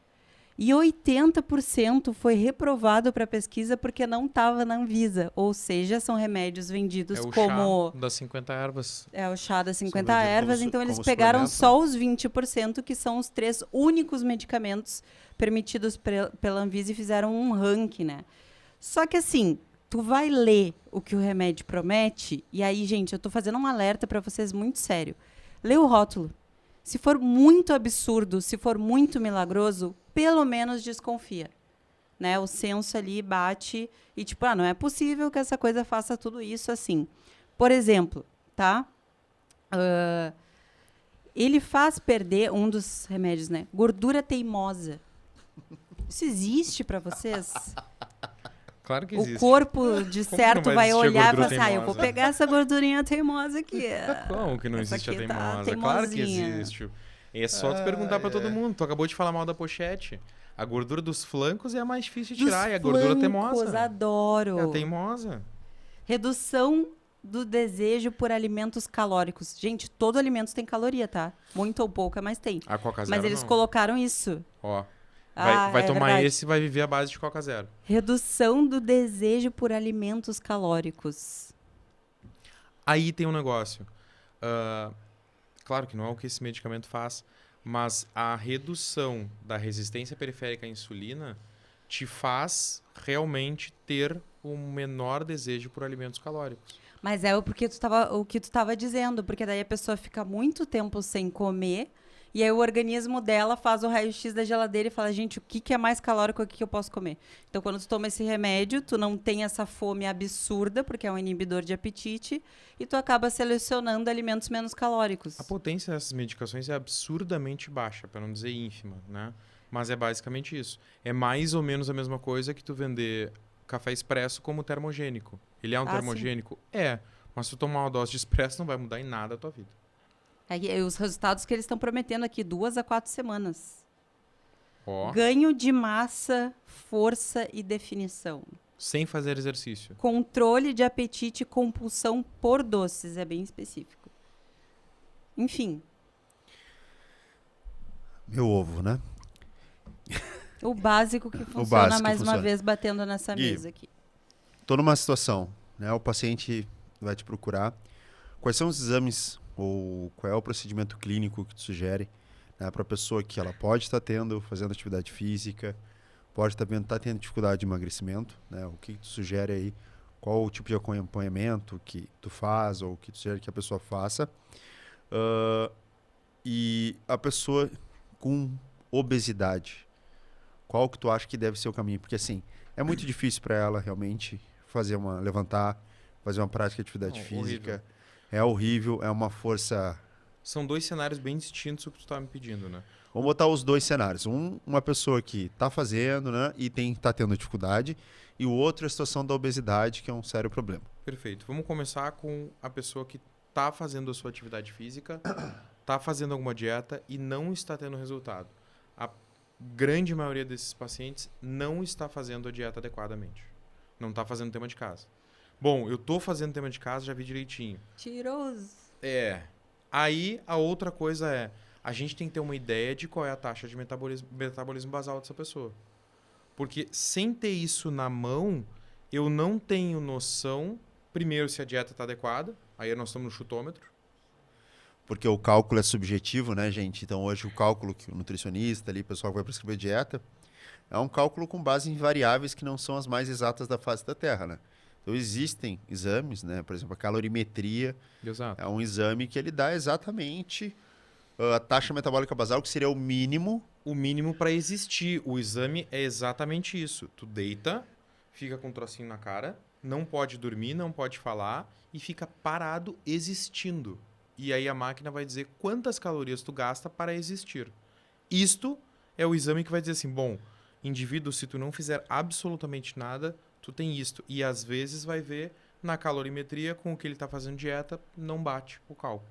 E 80% foi reprovado para a pesquisa porque não estava na Anvisa. Ou seja, são remédios vendidos como... chá das 50 ervas. É o chá das 50 vendidos ervas. como Então, eles como pegaram suplemento, só os 20%, que são os 3 únicos medicamentos permitidos pela Anvisa e fizeram um ranking, né? Só que assim, tu vai ler o que o remédio promete, e aí, gente, eu tô fazendo um alerta para vocês muito sério. Lê o rótulo. Se for muito absurdo, se for muito milagroso, pelo menos desconfia. Né? O senso ali bate e tipo, não é possível que essa coisa faça tudo isso assim. Por exemplo, tá? Ele faz perder um dos remédios, né? Gordura teimosa. Isso existe para vocês? Claro que O existe. corpo, de certo, não vai vai existir a olhar e gordura falar assim, eu vou teimosa? pegar essa gordurinha teimosa aqui. Como que não Essa existe a aqui tá teimosa? Claro que teimosinha. existe. É só tu perguntar pra todo mundo. Tu acabou de falar mal da pochete. A gordura dos flancos é a mais difícil de tirar. E a gordura teimosa. Adoro. É a teimosa. Redução do desejo por alimentos calóricos. Gente, todo alimento tem caloria, tá? Muito ou pouca, mas tem. A Coca Zero Mas eles não. colocaram isso. Ó. Vai é tomar verdade. esse e vai viver à base de Coca Zero. Redução do desejo por alimentos calóricos. Aí tem um negócio. Claro que não é o que esse medicamento faz, mas a redução da resistência periférica à insulina te faz realmente ter um menor desejo por alimentos calóricos. Mas é o que tu tava dizendo, porque daí a pessoa fica muito tempo sem comer, e aí o organismo dela faz o raio-x da geladeira e fala, gente, o que é mais calórico, o que eu posso comer? Então, quando tu toma esse remédio, tu não tem essa fome absurda, porque é um inibidor de apetite, e tu acaba selecionando alimentos menos calóricos. A potência dessas medicações é absurdamente baixa, para não dizer ínfima, né? Mas é basicamente isso. É mais ou menos a mesma coisa que tu vender café expresso como termogênico. Ele é um termogênico? Sim. É. Mas se tu tomar uma dose de expresso, não vai mudar em nada a tua vida. Os resultados que eles estão prometendo aqui, 2 a 4 semanas. Ó. Ganho de massa, força e definição. Sem fazer exercício. Controle de apetite e compulsão por doces. É bem específico. Enfim. Meu ovo, né? O básico que funciona, básico que mais uma funciona. vez, batendo nessa Gui, mesa aqui. Tô numa situação, né? O paciente vai te procurar. Quais são os exames ou qual é o procedimento clínico que tu sugere, né, para a pessoa que ela pode estar fazendo atividade física, pode estar tendo dificuldade de emagrecimento, né? O que tu sugere aí? Qual o tipo de acompanhamento que tu faz ou que tu sugere que a pessoa faça? E a pessoa com obesidade, qual que tu acha que deve ser o caminho? Porque assim, é muito difícil para ela realmente levantar, fazer uma prática de atividade Não, física. horrível. É horrível, é uma força. São 2 cenários bem distintos o que tu tá me pedindo, né? Vamos botar os dois cenários. Uma pessoa que tá fazendo, né, e tá tendo dificuldade, e o outro é a situação da obesidade, que é um sério problema. Perfeito. Vamos começar com a pessoa que tá fazendo a sua atividade física, tá fazendo alguma dieta e não está tendo resultado. A grande maioria desses pacientes não está fazendo a dieta adequadamente. Não está fazendo tema de casa. Bom, eu tô fazendo tema de casa, já vi direitinho. Tiroso. Aí a outra coisa é, a gente tem que ter uma ideia de qual é a taxa de metabolismo basal dessa pessoa. Porque sem ter isso na mão, eu não tenho noção, primeiro, se a dieta está adequada, aí nós estamos no chutômetro. Porque o cálculo é subjetivo, né, gente? Então hoje o cálculo que o nutricionista ali, o pessoal que vai prescrever dieta, é um cálculo com base em variáveis que não são as mais exatas da face da Terra, né? Então existem exames, né? Por exemplo, a calorimetria Exato. é um exame que ele dá exatamente a taxa metabólica basal, que seria o mínimo. O mínimo para existir. O exame é exatamente isso. Tu deita, fica com um trocinho na cara, não pode dormir, não pode falar e fica parado existindo. E aí a máquina vai dizer quantas calorias tu gasta para existir. Isto é o exame que vai dizer assim, bom, indivíduo, se tu não fizer absolutamente nada, tu tem isto. E às vezes vai ver na calorimetria com o que ele está fazendo dieta, não bate o cálculo.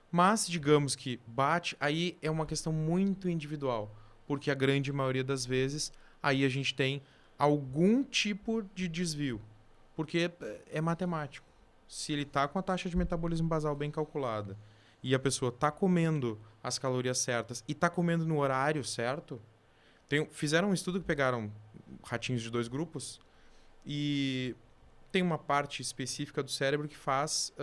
Mas, digamos que bate, aí é uma questão muito individual, porque a grande maioria das vezes, aí a gente tem algum tipo de desvio, porque é matemático. Se ele está com a taxa de metabolismo basal bem calculada e a pessoa está comendo as calorias certas e está comendo no horário certo, fizeram um estudo que pegaram ratinhos de 2 grupos e tem uma parte específica do cérebro que faz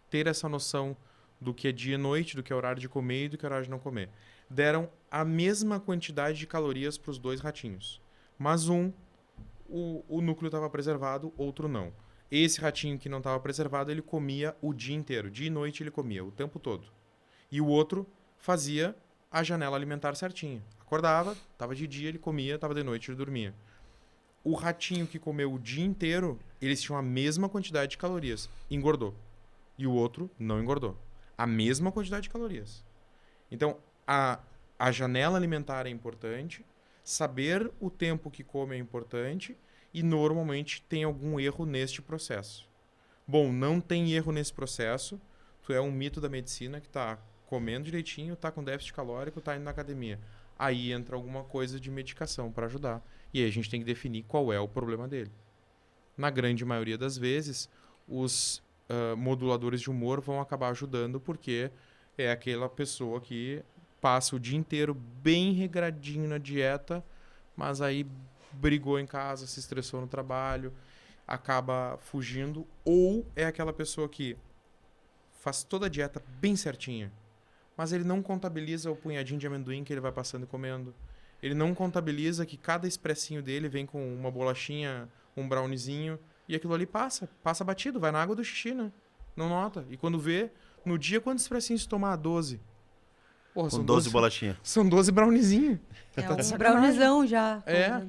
ter essa noção do que é dia e noite, do que é horário de comer e do que é horário de não comer. Deram a mesma quantidade de calorias para os 2 ratinhos. Mas o núcleo estava preservado, outro não. Esse ratinho que não estava preservado, ele comia o dia inteiro. Dia e noite ele comia, o tempo todo. E o outro fazia a janela alimentar certinha. Acordava, estava de dia, ele comia, estava de noite, ele dormia. O ratinho que comeu o dia inteiro, eles tinham a mesma quantidade de calorias. Engordou. E o outro não engordou. A mesma quantidade de calorias. Então, a janela alimentar é importante, saber o tempo que come é importante e normalmente tem algum erro neste processo. Bom, não tem erro nesse processo, tu é um mito da medicina que está comendo direitinho, está com déficit calórico, está indo na academia. Aí entra alguma coisa de medicação para ajudar. E aí a gente tem que definir qual é o problema dele. Na grande maioria das vezes, os moduladores de humor vão acabar ajudando porque é aquela pessoa que passa o dia inteiro bem regradinho na dieta, mas aí brigou em casa, se estressou no trabalho, acaba fugindo, ou é aquela pessoa que faz toda a dieta bem certinha, mas ele não contabiliza o punhadinho de amendoim que ele vai passando e comendo. Ele não contabiliza que cada expressinho dele vem com uma bolachinha, um browniezinho, e aquilo ali passa batido, vai na água do xixi, né? Não nota. E quando vê, no dia, quantos expressinhos tomar? 12. Porra, Com 12 bolachinhas. São 12 browniezinhos. É Tá de um sacanagem. brownizão já. É.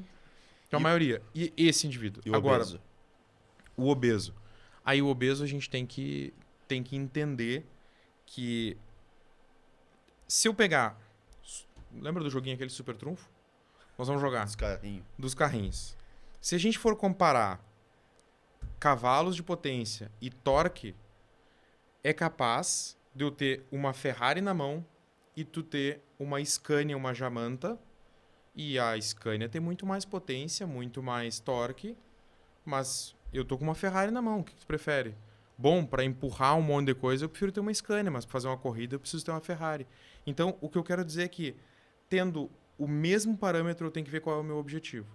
Que é a maioria. E esse indivíduo. E o Agora, obeso? o obeso. Aí o obeso a gente tem que entender que se eu pegar... Lembra do joguinho aquele Super Trunfo? Nós vamos jogar. Os carrinhos. Dos carrinhos. Se a gente for comparar cavalos de potência e torque, é capaz de eu ter uma Ferrari na mão e tu ter uma Scania, uma Jamanta, e a Scania tem muito mais potência, muito mais torque, mas eu tô com uma Ferrari na mão. O que tu prefere? Bom, para empurrar um monte de coisa, eu prefiro ter uma Scania, mas para fazer uma corrida eu preciso ter uma Ferrari. Então, o que eu quero dizer é que, tendo o mesmo parâmetro, eu tenho que ver qual é o meu objetivo.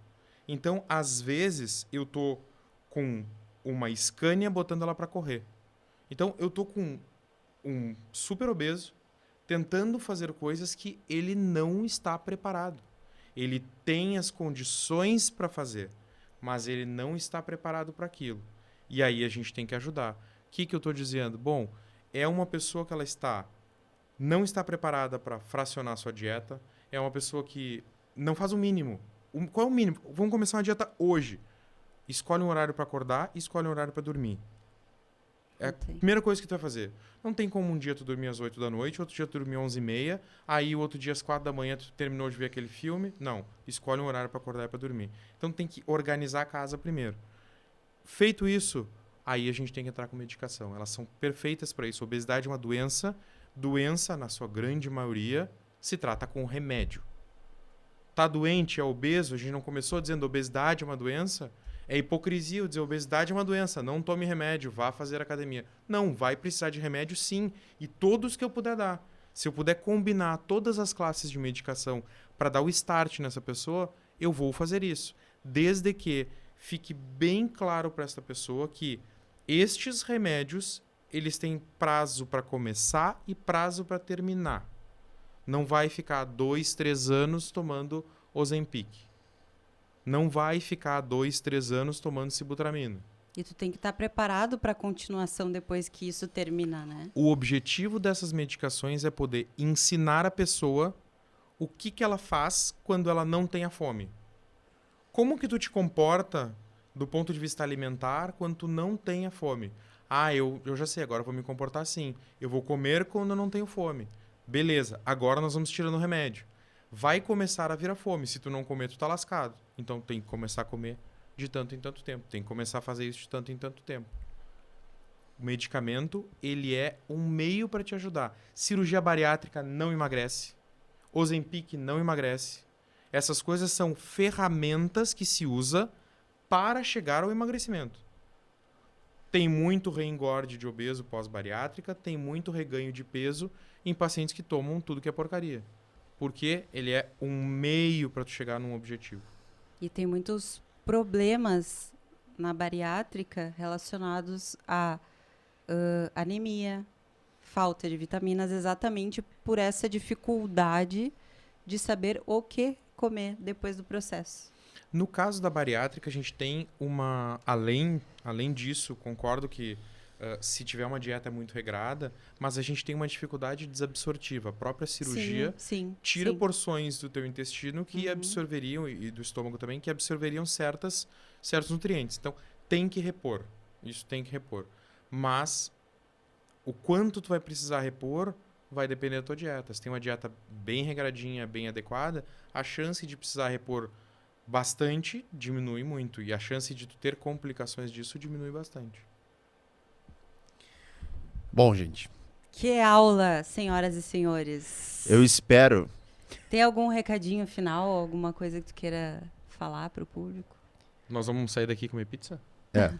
Então, às vezes, eu tô com uma Scania botando ela para correr. Então, eu tô com um super obeso tentando fazer coisas que ele não está preparado. Ele tem as condições para fazer, mas ele não está preparado para aquilo. E aí a gente tem que ajudar. O que eu estou dizendo? Bom, é uma pessoa que não está preparada para fracionar a sua dieta, é uma pessoa que não faz o mínimo. Qual é o mínimo? Vamos começar uma dieta hoje. Escolhe um horário para acordar e escolhe um horário para dormir. É a primeira coisa que tu vai fazer. Não tem como um dia tu dormir às 8 da noite, outro dia tu dormir às 11h30, aí o outro dia às 4 da manhã tu terminou de ver aquele filme. Não. Escolhe um horário para acordar e para dormir. Então tem que organizar a casa primeiro. Feito isso, aí a gente tem que entrar com medicação. Elas são perfeitas para isso. Obesidade é uma doença. Doença, na sua grande maioria, se trata com remédio. Tá doente, é obeso, a gente não começou dizendo obesidade é uma doença? É hipocrisia eu dizer obesidade é uma doença, não tome remédio, vá fazer academia. Não, vai precisar de remédio sim, e todos que eu puder dar. Se eu puder combinar todas as classes de medicação para dar o start nessa pessoa, eu vou fazer isso. Desde que fique bem claro para essa pessoa que estes remédios, eles têm prazo para começar e prazo para terminar. Não vai ficar 2, 3 anos tomando Ozempic. Não vai ficar 2, 3 anos tomando sibutramina. E tu tem que estar preparado para a continuação depois que isso terminar, né? O objetivo dessas medicações é poder ensinar a pessoa o que ela faz quando ela não tem a fome. Como que tu te comporta do ponto de vista alimentar quando tu não tem a fome? Ah, eu já sei, agora eu vou me comportar assim. Eu vou comer quando eu não tenho fome. Beleza, agora nós vamos tirando o remédio. Vai começar a vir a fome. Se tu não comer, tu tá lascado. Então tem que começar a comer de tanto em tanto tempo. Tem que começar a fazer isso de tanto em tanto tempo. O medicamento, ele é um meio para te ajudar. Cirurgia bariátrica não emagrece. Ozempic não emagrece. Essas coisas são ferramentas que se usa para chegar ao emagrecimento. Tem muito reengorde de obeso pós-bariátrica, tem muito reganho de peso em pacientes que tomam tudo que é porcaria. Porque ele é um meio para tu chegar num objetivo. E tem muitos problemas na bariátrica relacionados a anemia, falta de vitaminas, exatamente por essa dificuldade de saber o que comer depois do processo. No caso da bariátrica, a gente tem uma... Além disso, concordo que se tiver uma dieta muito regrada, mas a gente tem uma dificuldade desabsortiva. A própria cirurgia tira porções do teu intestino que absorveriam, e do estômago também, que absorveriam certos nutrientes. Então, tem que repor. Isso tem que repor. Mas o quanto tu vai precisar repor vai depender da tua dieta. Se tem uma dieta bem regradinha, bem adequada, a chance de precisar repor bastante diminui muito. E a chance de tu ter complicações disso diminui bastante. Bom, gente. Que aula, senhoras e senhores. Eu espero. Tem algum recadinho final, alguma coisa que tu queira falar pro público? Nós vamos sair daqui e comer pizza? É.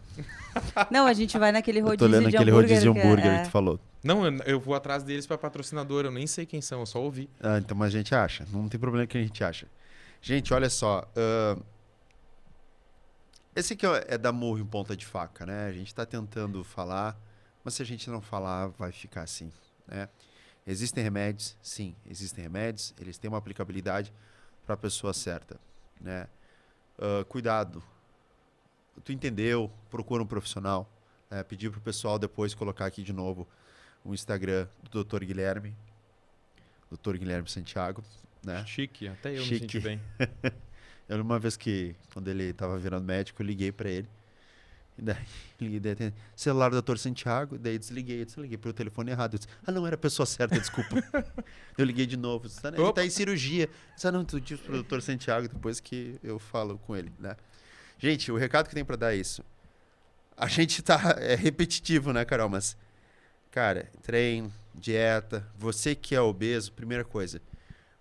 Não, a gente vai naquele rodízio eu tô lendo de aquele hambúrguer. rodízio de hambúrguer que tu falou. Não, eu vou atrás deles para patrocinador. Eu nem sei quem são, eu só ouvi. Ah, então mas a gente acha. Não tem problema que a gente acha. Gente, olha só. Esse aqui é dar murro em ponta de faca, né? A gente tá tentando falar, mas se a gente não falar, vai ficar assim, né? Existem remédios? Sim, existem remédios. Eles têm uma aplicabilidade para a pessoa certa, né? Cuidado. Tu entendeu? Procura um profissional. Né? Pedir pro pessoal depois colocar aqui de novo o Instagram do Dr. Guilherme. Dr. Guilherme Santiago. Né? Chique, até eu Chique. me senti bem. Eu, uma vez que, quando ele estava virando médico, eu liguei para ele. E daí, liguei, celular do Dr. Santiago, daí desliguei pro telefone errado. Eu disse, não era a pessoa certa, desculpa. Eu liguei de novo. Ele tá em cirurgia. Não, tu disse pro Dr. Santiago depois que eu falo com ele, né? Gente, o recado que tem para dar é isso. A gente é repetitivo, né, Carol? Mas, cara, treino, dieta, você que é obeso, primeira coisa,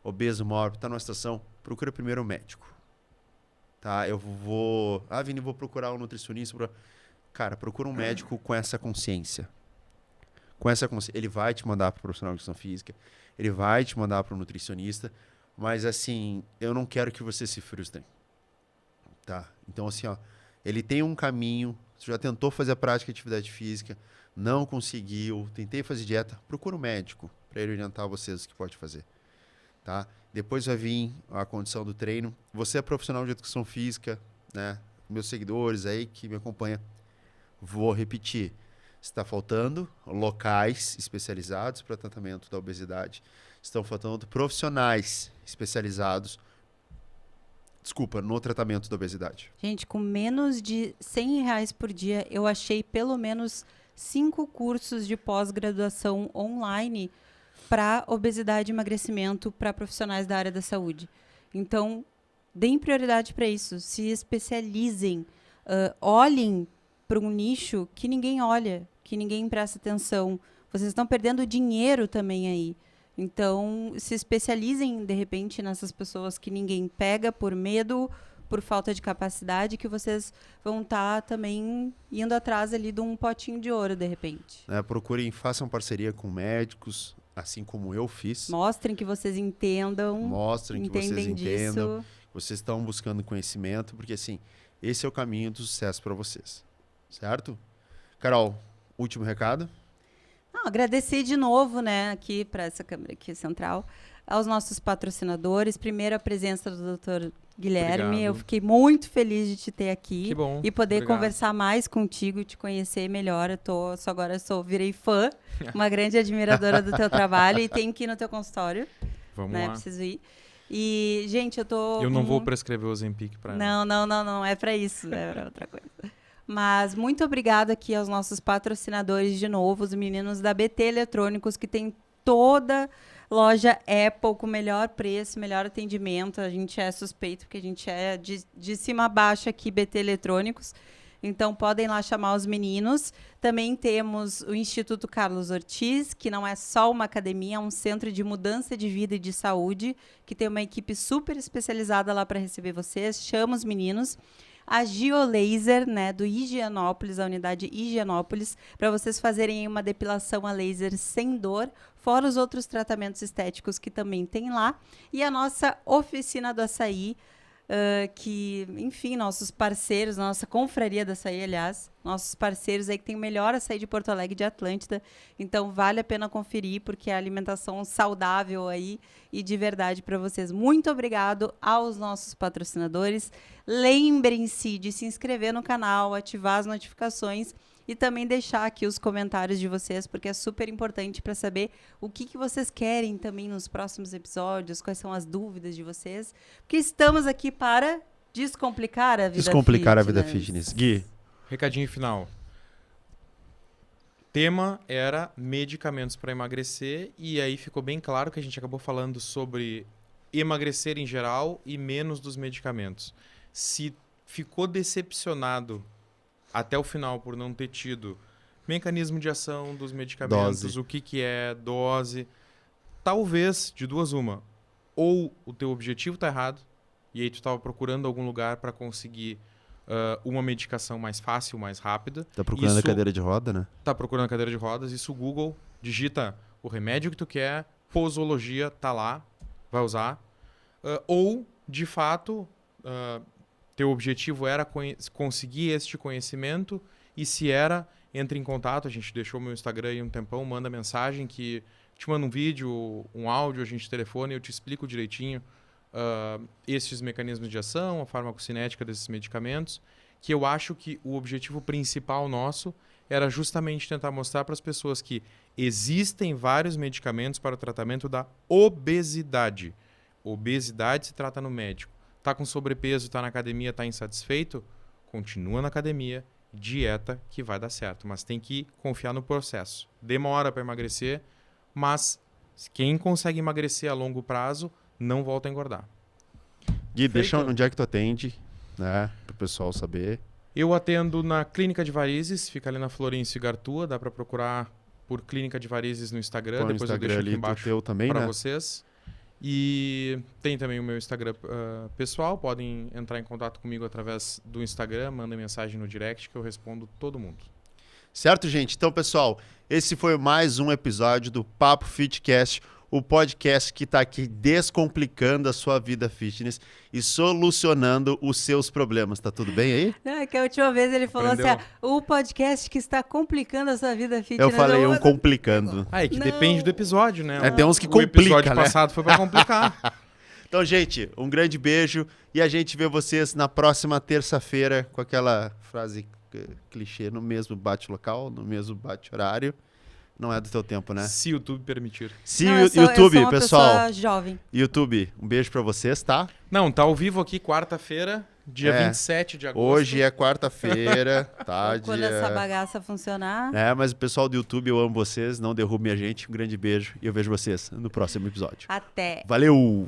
obeso, mórbido, tá numa situação, procura primeiro um médico. Tá? Eu vou... Vini, vou procurar um nutricionista. Cara, procura um médico com essa consciência. Com essa consciência. Ele vai te mandar para o profissional de educação física, ele vai te mandar para o nutricionista, mas, assim, eu não quero que você se frustre. Tá? Então, assim, ele tem um caminho, você já tentou fazer a prática de atividade física, não conseguiu, tentei fazer dieta, procura um médico para ele orientar vocês o que pode fazer. Tá? Depois vai vir a condição do treino. Você é profissional de educação física, né? Meus seguidores aí que me acompanham, vou repetir. Está faltando locais especializados para tratamento da obesidade. Estão faltando profissionais especializados, no tratamento da obesidade. Gente, com menos de R$100 por dia, eu achei pelo menos 5 cursos de pós-graduação online para obesidade e emagrecimento para profissionais da área da saúde. Então, deem prioridade para isso, se especializem, olhem para um nicho que ninguém olha, que ninguém presta atenção. Vocês estão perdendo dinheiro também aí. Então, se especializem, de repente, nessas pessoas que ninguém pega por medo, por falta de capacidade, que vocês vão estar também indo atrás ali de um potinho de ouro, de repente. Procurem, façam parceria com médicos, assim como eu fiz. Mostrem que vocês entendam. Mostrem que vocês entendem entendam. disso. Vocês estão buscando conhecimento, porque assim, esse é o caminho do sucesso para vocês. Certo? Carol, último recado? Agradecer de novo, né, aqui para essa câmera aqui central, aos nossos patrocinadores. Primeiro, a presença do Dr. Guilherme. Obrigado. Eu fiquei muito feliz de te ter aqui. Que bom. E poder Obrigado. conversar mais contigo, te conhecer melhor. Virei fã, uma grande admiradora do teu trabalho e tenho que ir no teu consultório. Vamos né? lá. Preciso ir. E, gente, Eu não vou prescrever o Ozempic para Não é para isso, é para outra coisa. Mas muito obrigado aqui aos nossos patrocinadores de novo, os meninos da BT Eletrônicos, que tem toda loja Apple com melhor preço, melhor atendimento. A gente é suspeito, porque a gente é de cima a baixo aqui, BT Eletrônicos. Então, podem lá chamar os meninos. Também temos o Instituto Carlos Ortiz, que não é só uma academia, é um centro de mudança de vida e de saúde, que tem uma equipe super especializada lá para receber vocês. Chama os meninos. A Giolaser, né, do Higienópolis, a unidade Higienópolis, para vocês fazerem uma depilação a laser sem dor, fora os outros tratamentos estéticos que também tem lá. E a nossa oficina do açaí, que, enfim, nossos parceiros, nossa confraria do açaí, aliás, nossos parceiros aí que tem o melhor açaí de Porto Alegre, de Atlântida. Então, vale a pena conferir, porque é alimentação saudável aí e de verdade para vocês. Muito obrigado aos nossos patrocinadores. Lembrem-se de se inscrever no canal, ativar as notificações e também deixar aqui os comentários de vocês, porque é super importante para saber o que vocês querem também nos próximos episódios, quais são as dúvidas de vocês, porque estamos aqui para descomplicar a vida Descomplicar a vida fitness. Gui. Recadinho final. Tema era medicamentos para emagrecer, e aí ficou bem claro que a gente acabou falando sobre emagrecer em geral e menos dos medicamentos. Se ficou decepcionado até o final por não ter tido mecanismo de ação dos medicamentos, Dose. o que é dose, talvez de duas uma. Ou o teu objetivo está errado, e aí tu estava procurando algum lugar para conseguir uma medicação mais fácil, mais rápida. Tá procurando Isso- a cadeira de roda, né? Tá procurando a cadeira de rodas, isso o Google digita o remédio que tu quer, posologia, tá lá, vai usar. Ou, de fato, teu objetivo era conseguir este conhecimento, e se era, entre em contato, a gente deixou meu Instagram aí um tempão, manda mensagem que te manda um vídeo, um áudio, a gente telefona e eu te explico direitinho estes mecanismos de ação, a farmacocinética desses medicamentos, que eu acho que o objetivo principal nosso era justamente tentar mostrar para as pessoas que existem vários medicamentos para o tratamento da obesidade. Obesidade se trata no médico. Tá com sobrepeso, tá na academia, tá insatisfeito? Continua na academia, dieta que vai dar certo. Mas tem que confiar no processo. Demora para emagrecer, mas quem consegue emagrecer a longo prazo não volta a engordar. Gui, deixa Feito. onde é que tu atende, né? Pro pessoal saber. Eu atendo na Clínica de Varizes, fica ali na Florencio Gartua, dá para procurar por Clínica de Varizes no Instagram, Põe no depois eu Instagram deixo aqui ali do embaixo teu também, para né? vocês. E tem também o meu Instagram pessoal, podem entrar em contato comigo através do Instagram, mandem mensagem no direct que eu respondo todo mundo. Certo, gente? Então, pessoal, esse foi mais um episódio do Papo Fitcast, o podcast que está aqui descomplicando a sua vida fitness e solucionando os seus problemas. Tá tudo bem aí? Não, é que a última vez ele falou Aprendeu? assim, o podcast que está complicando a sua vida fitness. Eu falei complicando. É que Não. depende do episódio, né? Tem uns que O complica, episódio né? passado foi para complicar. Então, gente, um grande beijo e a gente vê vocês na próxima terça-feira com aquela frase clichê, no mesmo bate-local, no mesmo bate-horário. Não é do teu tempo, né? Se o YouTube permitir. Se Não, o eu YouTube, sou uma pessoal, pessoa jovem. YouTube, um beijo pra vocês, tá? Não, tá ao vivo aqui quarta-feira, dia É. 27 de agosto. Hoje é quarta-feira, tá? Ou quando essa bagaça funcionar. Mas o pessoal do YouTube, eu amo vocês, não derrubem a gente. Um grande beijo e eu vejo vocês no próximo episódio. Até. Valeu!